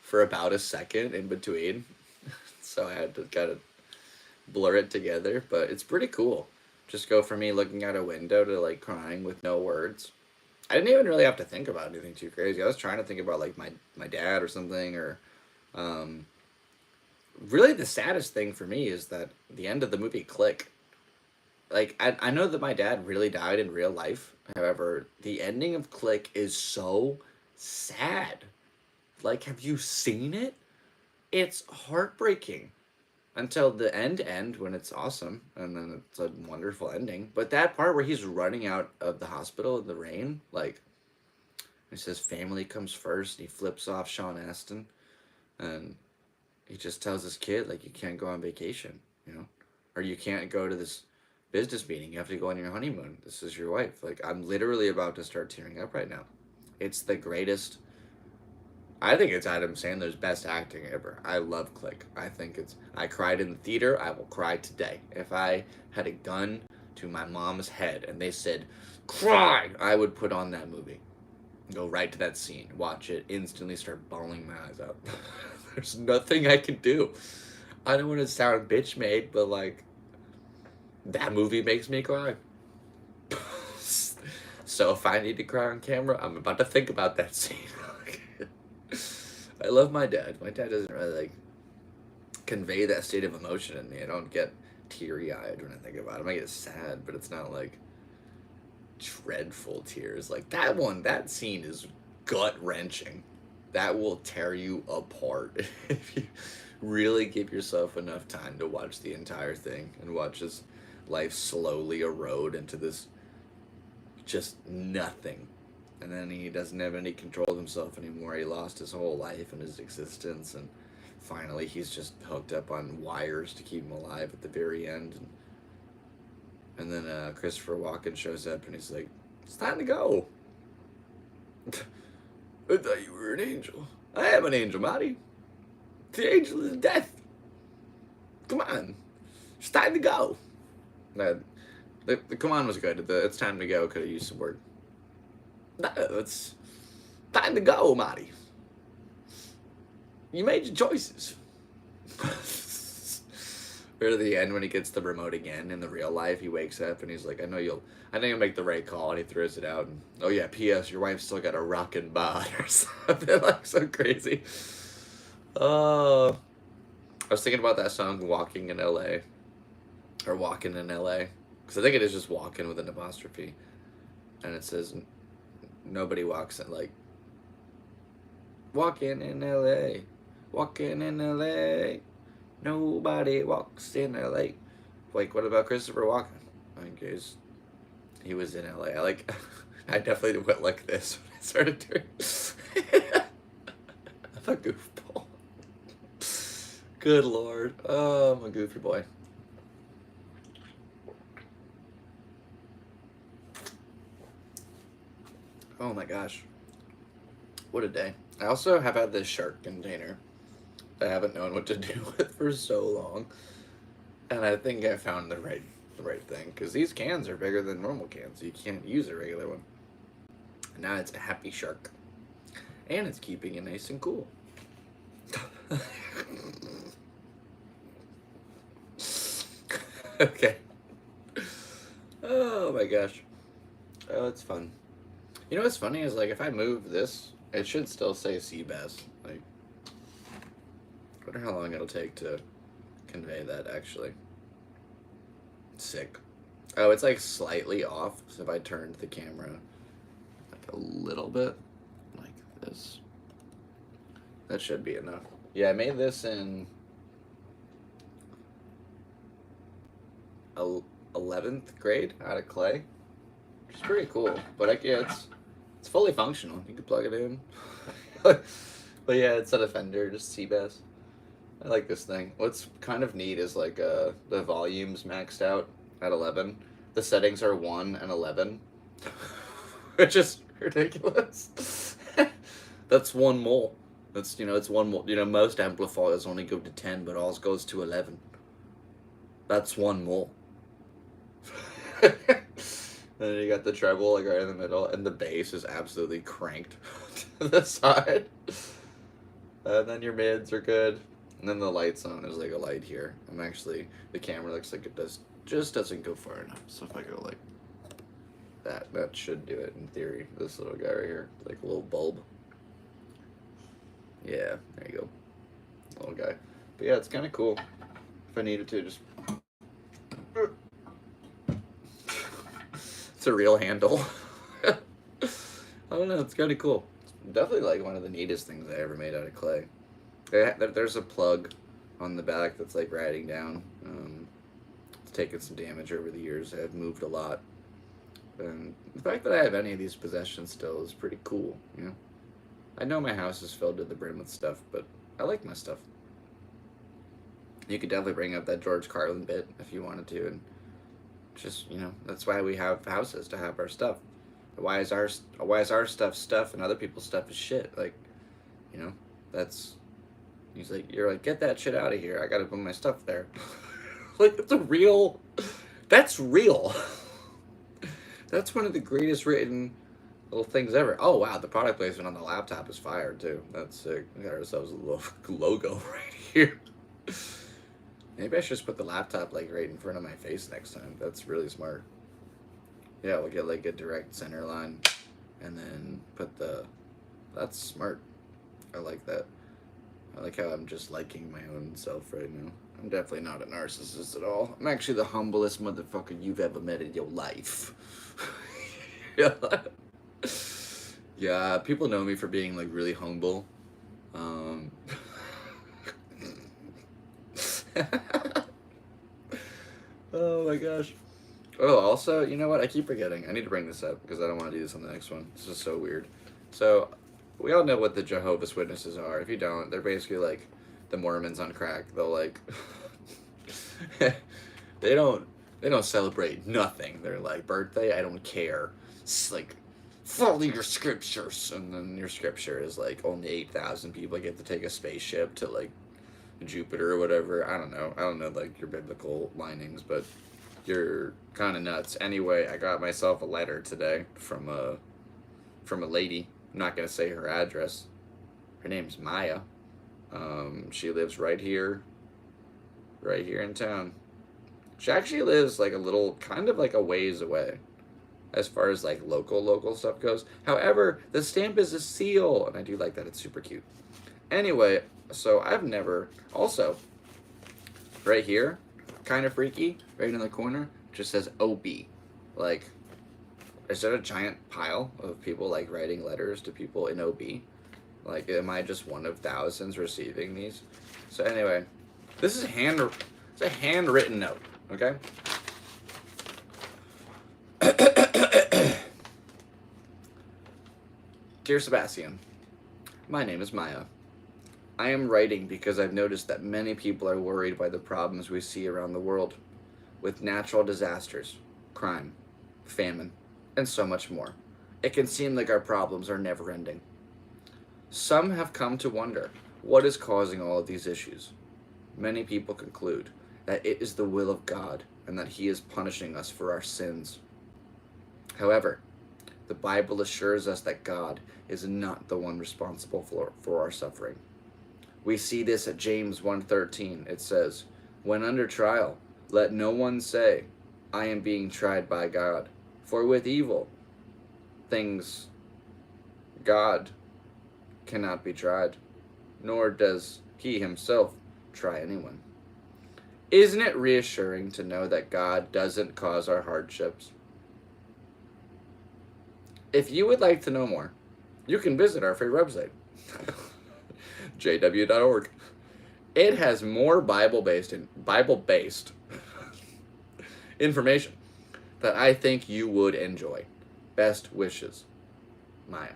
for about a second in between. So I had to kind of blur it together, but it's pretty cool. Just go from me looking out a window to crying with no words. I didn't even really have to think about anything too crazy. I was trying to think about my dad or something, or really the saddest thing for me is that the end of the movie Click. I know that my dad really died in real life. However, the ending of Click is so sad. Have you seen it? It's heartbreaking. Until the end when it's awesome, and then it's a wonderful ending. But that part where he's running out of the hospital in the rain, he says family comes first, and he flips off Sean Astin, and he just tells his kid, you can't go on vacation, or you can't go to this business meeting, you have to go on your honeymoon, this is your wife. I'm literally about to start tearing up right now. It's the greatest. I think it's Adam Sandler's best acting ever. I love Click. I cried in the theater. I will cry today. If I had a gun to my mom's head and they said, cry, I would put on that movie. Go right to that scene. Watch it. Instantly start bawling my eyes out. There's nothing I can do. I don't want to sound bitch made, but like, that movie makes me cry. So if I need to cry on camera, I'm about to think about that scene. I love my dad. My dad doesn't really like convey that state of emotion in me. I don't get teary eyed when I think about him. I get sad, but it's not like dreadful tears. Like that one, that scene is gut wrenching. That will tear you apart if you really give yourself enough time to watch the entire thing and watch his life slowly erode into this just nothing. And then he doesn't have any control of himself anymore. He lost his whole life and his existence, and finally he's just hooked up on wires to keep him alive at the very end. And then Christopher Walken shows up and he's like, "It's time to go." "I thought you were an angel." "I am an angel, Marty. The angel of death. Come on. It's time to go." The come on was good. The "it's time to go" could have used some word. "No, it's time to go, Marty. You made your choices." Or to the end when he gets the remote again in the real life, he wakes up and he's like, I know you'll make the right call," and he throws it out and, "Oh yeah, P.S. your wife's still got a rockin' bod," or something like so crazy. I was thinking about that song "Walking in L.A." or "Walking in L.A." because I think it is just "walking" with an apostrophe, and it says nobody walks in like "walking in L.A. walking in L.A. nobody walks in L.A." Like, what about Christopher Walken? I guess he was in L.A. I definitely went like this when I started doing I'm a goofball. Good Lord. Oh, I'm a goofy boy. Oh my gosh. What a day. I also have had this shark container I haven't known what to do with for so long. And I think I found the right thing. Because these cans are bigger than normal cans. So you can't use a regular one. And now it's a happy shark. And it's keeping it nice and cool. Okay. Oh my gosh. Oh, it's fun. You know what's funny is, like, if I move this, it should still say Seabass. Like, I wonder how long it'll take to convey that, actually. Sick. Oh, it's, like, slightly off, so if I turned the camera, like, a little bit, like this, that should be enough. Yeah, I made this in 11th grade out of clay, which is pretty cool. But yeah, it's fully functional. You can plug it in. But yeah, it's not a Fender, just Seabass. I like this thing. What's kind of neat is like the volume's maxed out at 11. The settings are 1 and 11, which is ridiculous. That's 1 mole. That's, it's 1 mole. Most amplifiers only go to 10, but ours goes to 11. That's 1 mole. And you got the treble like right in the middle, and the bass is absolutely cranked to the side. And then your mids are good, and then the lights on. There's like a light here. The camera looks like it doesn't go far enough. So if I go like that should do it in theory. This little guy right here, like a little bulb. Yeah, there you go, little guy. But yeah, it's kind of cool. If I needed to, just. It's a real handle. I don't know, it's kind of cool. It's definitely like one of the neatest things I ever made out of clay. There's a plug on the back that's like riding down. It's taken some damage over the years. I've moved a lot. And the fact that I have any of these possessions still is pretty cool, I know my house is filled to the brim with stuff, but I like my stuff. You could definitely bring up that George Carlin bit if you wanted to, and just, that's why we have houses, to have our stuff. Why is our stuff and other people's stuff is shit? Like, he's like, you're like, get that shit out of here. I gotta put my stuff there. Like, that's real. That's one of the greatest written little things ever. Oh wow, the product placement on the laptop is fire too. That's sick. We got ourselves a little logo right here. Maybe I should just put the laptop like right in front of my face next time. That's really smart. Yeah, we'll get like a direct center line, and then put the. That's smart. I like that. I like how I'm just liking my own self right now. I'm definitely not a narcissist at all. I'm actually the humblest motherfucker you've ever met in your life. Yeah. Yeah, people know me for being like really humble. Um, oh my gosh. Oh, also, you know what? I keep forgetting. I need to bring this up because I don't want to do this on the next one. This is so weird. So, we all know what the Jehovah's Witnesses are. If you don't, they're basically like the Mormons on crack. They'll like they don't celebrate nothing. They're like birthday, I don't care. It's like follow your scriptures, and then your scripture is like only 8,000 people get to take a spaceship to like Jupiter or whatever. I don't know like your biblical linings, but you're kind of nuts. Anyway, I got myself a letter today from a lady. I'm not gonna say her address. Her name's Maya. She lives right here in town. She actually lives like a little, kind of like a ways away, as far as like local stuff goes. However, the stamp is a seal, and I do like that. It's super cute. Anyway, so I've never, also, right here, kind of freaky, right in the corner, just says OB. Like, is there a giant pile of people like writing letters to people in OB? Like, am I just one of thousands receiving these? So anyway, this is it's a handwritten note, okay? Dear Sebastian, my name is Maya. I am writing because I've noticed that many people are worried by the problems we see around the world, with natural disasters, crime, famine, and so much more. It can seem like our problems are never ending. Some have come to wonder what is causing all of these issues. Many people conclude that it is the will of God and that He is punishing us for our sins. However, the Bible assures us that God is not the one responsible for our suffering. We see this at James 1:13. It says, "When under trial, let no one say, 'I am being tried by God,' for with evil things God cannot be tried, nor does He Himself try anyone." Isn't it reassuring to know that God doesn't cause our hardships? If you would like to know more, you can visit our free website, jw.org. It has more Bible-based information that I think you would enjoy. Best wishes, Maya.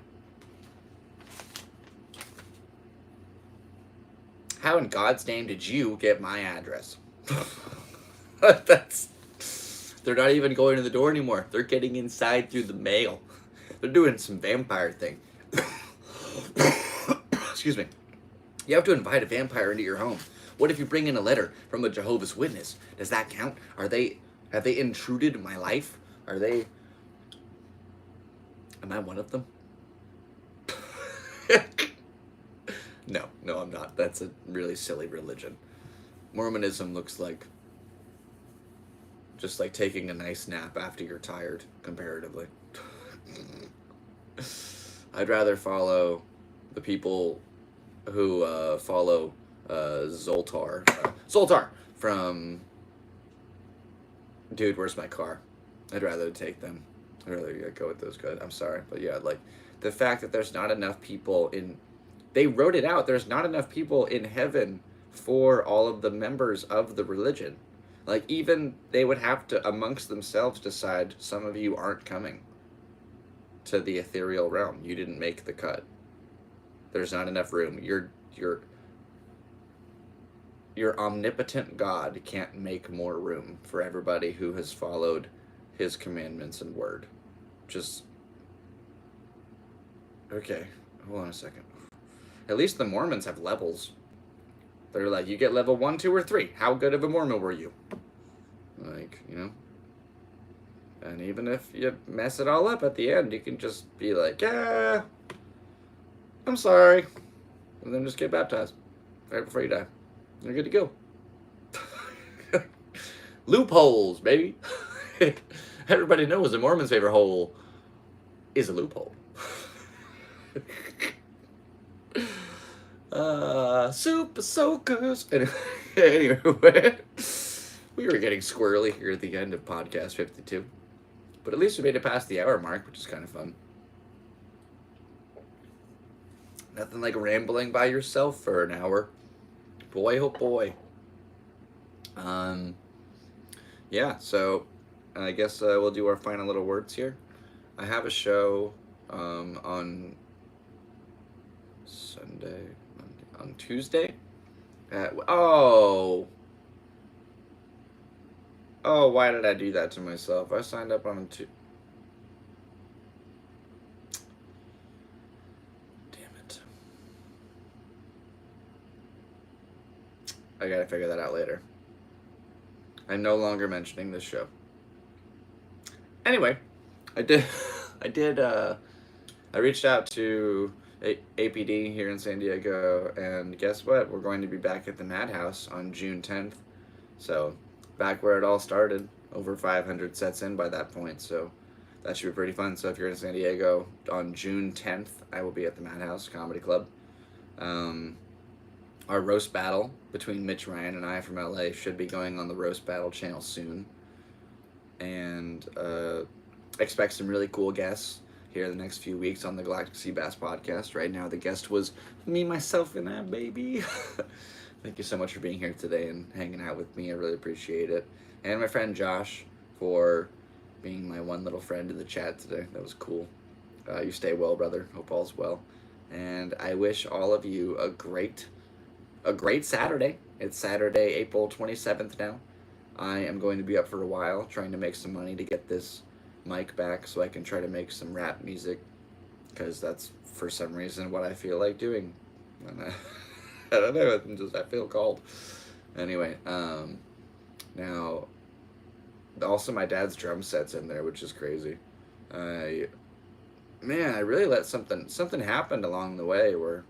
How in God's name did you get my address? They're not even going to the door anymore. They're getting inside through the mail. They're doing some vampire thing. Excuse me. You have to invite a vampire into your home. What if you bring in a letter from a Jehovah's Witness? Does that count? Have they intruded my life? Am I one of them? No, I'm not. That's a really silly religion. Mormonism looks like just like taking a nice nap after you're tired, comparatively. I'd rather follow the people who follow Zoltar. Zoltar from Dude, Where's My Car? I'd rather take them. I'd rather go with those guys. I'm sorry, but yeah, like the fact that there's not enough people in. They wrote it out. There's not enough people in heaven for all of the members of the religion. Like, even they would have to, amongst themselves, decide some of you aren't coming to the ethereal realm. You didn't make the cut. There's not enough room. Your omnipotent God can't make more room for everybody who has followed His commandments and word. Just... Okay, hold on a second. At least the Mormons have levels. They're like, you get level 1, 2, or 3. How good of a Mormon were you? Like, you know? And even if you mess it all up at the end, you can just be like, yeah, I'm sorry. And then just get baptized right before you die. You're good to go. Loopholes, baby. Everybody knows the Mormon's favorite hole is a loophole. Super soakers. Anyway, we were getting squirrely here at the end of podcast 52. But at least we made it past the hour mark, which is kind of fun. Nothing like rambling by yourself for an hour. Boy, oh boy. Yeah, so I guess we'll do our final little words here. I have a show on Sunday, Monday, on Tuesday. Oh, why did I do that to myself? I signed up on Damn it. I gotta figure that out later. I'm no longer mentioning this show. Anyway, I reached out to APD here in San Diego, and guess what? We're going to be back at the Madhouse on June 10th. So, back where it all started. Over 500 sets in by that point, so that should be pretty fun. So if you're in San Diego on June 10th, I will be at the Madhouse Comedy Club. Our roast battle between Mitch Ryan and I from LA should be going on the Roast Battle channel soon. And expect some really cool guests here in the next few weeks on the Galactic Seabass Podcast. Right now, the guest was me, myself, and that baby. Thank you so much for being here today and hanging out with me. I really appreciate it. And my friend Josh for being my one little friend in the chat today. That was cool. You stay well, brother. Hope all's well. And I wish all of you a great Saturday. It's Saturday, April 27th now. I am going to be up for a while trying to make some money to get this mic back so I can try to make some rap music, because that's for some reason what I feel like doing. And I don't know, I feel called. Anyway, now also my dad's drum set's in there, which is crazy. I really let something happened along the way where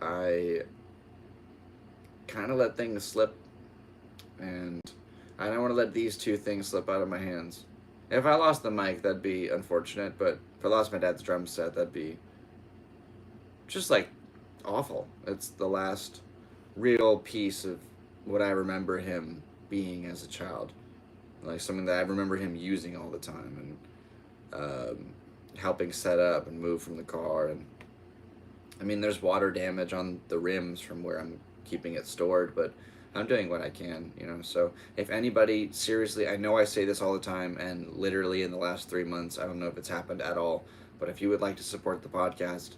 I kind of let things slip, and I don't want to let these two things slip out of my hands. If I lost the mic, that'd be unfortunate, but if I lost my dad's drum set, that'd be just like awful. It's the last real piece of what I remember him being as a child, like something that I remember him using all the time, and helping set up and move from the car. And I mean, there's water damage on the rims from where I'm keeping it stored, but I'm doing what I can, so if anybody, seriously, I know I say this all the time, and literally in the last 3 months, I don't know if it's happened at all, but if you would like to support the podcast,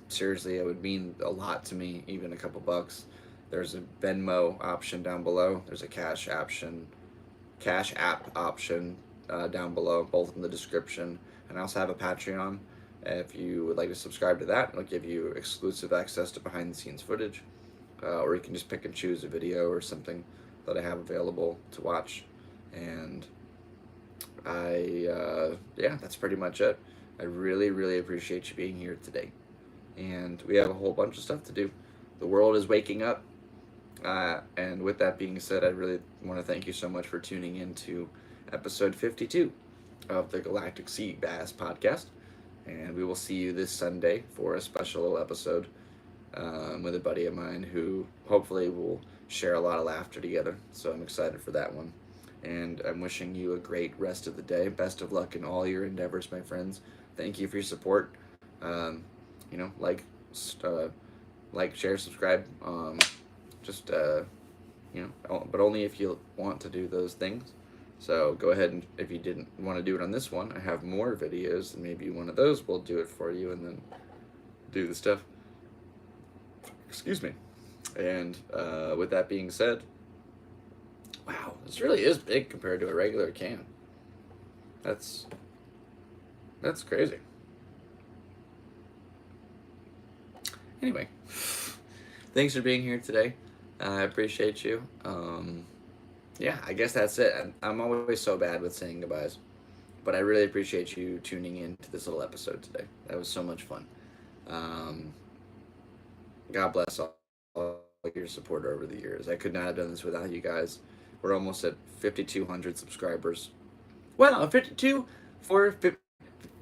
seriously, it would mean a lot to me, even a couple bucks. There's a Venmo option down below. There's a Cash App option down below, both in the description. And I also have a Patreon. If you would like to subscribe to that, it'll give you exclusive access to behind-the-scenes footage. Or you can just pick and choose a video or something that I have available to watch. And that's pretty much it. I really, really appreciate you being here today. And we have a whole bunch of stuff to do. The world is waking up. And with that being said, I really want to thank you so much for tuning in to episode 52 of the Galactic Seabass Podcast. And we will see you this Sunday for a special little episode with a buddy of mine who hopefully will share a lot of laughter together. So I'm excited for that one. And I'm wishing you a great rest of the day. Best of luck in all your endeavors, my friends. Thank you for your support. Like, share, subscribe. But only if you want to do those things. So go ahead, and if you didn't want to do it on this one, I have more videos, and maybe one of those will do it for you, and then do the stuff. Excuse me. And with that being said, wow, this really is big compared to a regular can. That's crazy. Anyway, thanks for being here today. I appreciate you. I guess that's it. I'm always so bad with saying goodbyes, but I really appreciate you tuning in to this little episode today. That was so much fun. God bless all your support over the years. I could not have done this without you guys. We're almost at 5,200 subscribers. Wow, 52 for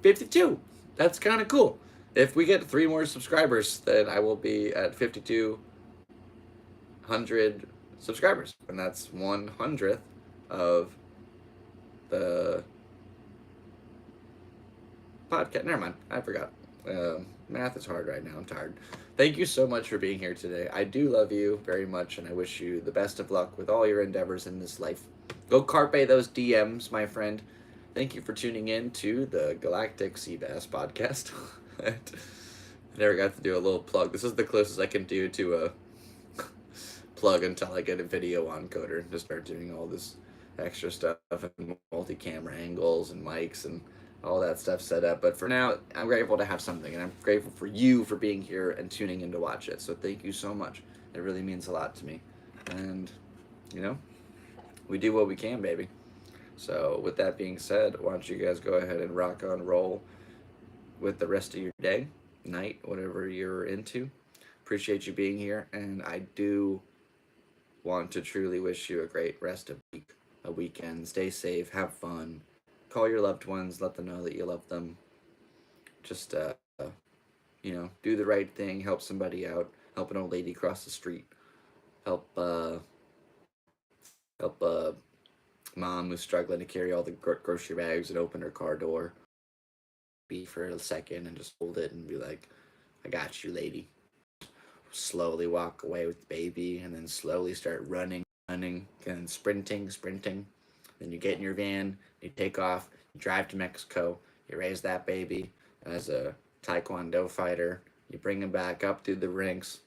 52. That's kind of cool. If we get 3 more subscribers, then I will be at 5,200 subscribers, and that's 1/100th of the podcast. Never mind, I forgot. Math is hard right now. I'm tired. Thank you so much for being here today. I do love you very much, and I wish you the best of luck with all your endeavors in this life. Go carpe those DMs, my friend. Thank you for tuning in to the Galactic Seabass Podcast. I never got to do a little plug. This is the closest I can do to a plug until I get a video encoder and just start doing all this extra stuff and multi-camera angles and mics and all that stuff set up. But for now, I'm grateful to have something, and I'm grateful for you for being here and tuning in to watch it. So thank you so much. It really means a lot to me. And, you know, we do what we can, baby. So with that being said, why don't you guys go ahead and rock on roll with the rest of your day, night, whatever you're into. Appreciate you being here, and I do want to truly wish you a great rest of week, a weekend. Stay safe, have fun. Call your loved ones, let them know that you love them. Just, you know, do the right thing, help somebody out, help an old lady cross the street, help mom who's struggling to carry all the grocery bags and open her car door. Be for a second and just hold it and be like, I got you, lady. Slowly walk away with the baby, and then slowly start running, and sprinting. Then you get in your van, you take off, you drive to Mexico, you raise that baby as a Taekwondo fighter, you bring him back up through the ranks,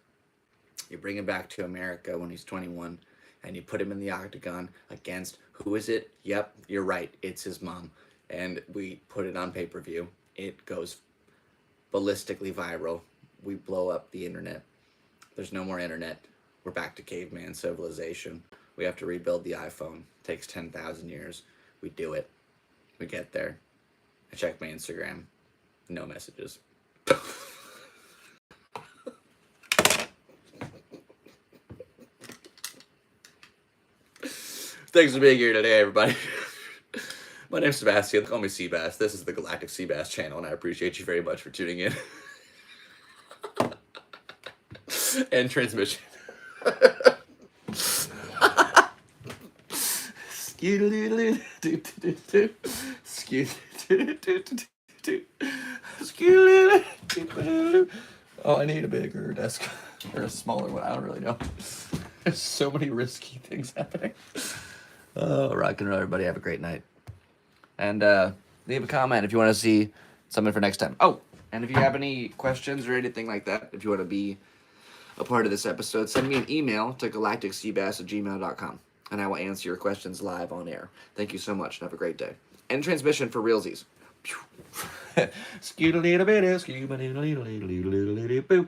you bring him back to America when he's 21, and you put him in the octagon against, who is it? Yep, you're right, it's his mom. And we put it on pay-per-view. It goes ballistically viral. We blow up the internet. There's no more internet. We're back to caveman civilization. We have to rebuild the iPhone. It takes 10,000 years. We do it. We get there. I check my Instagram. No messages. Thanks for being here today, everybody. My name's Sebastian. Call me Seabass. This is the Galactic Seabass channel, and I appreciate you very much for tuning in. And transmission. Oh, I need a bigger desk or a smaller one. I don't really know. There's so many risky things happening. Oh, rock and roll, everybody. Have a great night. And leave a comment if you want to see something for next time. Oh, and if you have any questions or anything like that, if you want to be a part of this episode, send me an email to galacticseabass@gmail.com, and I will answer your questions live on air. Thank you so much, and have a great day. End transmission for realsies. Boop.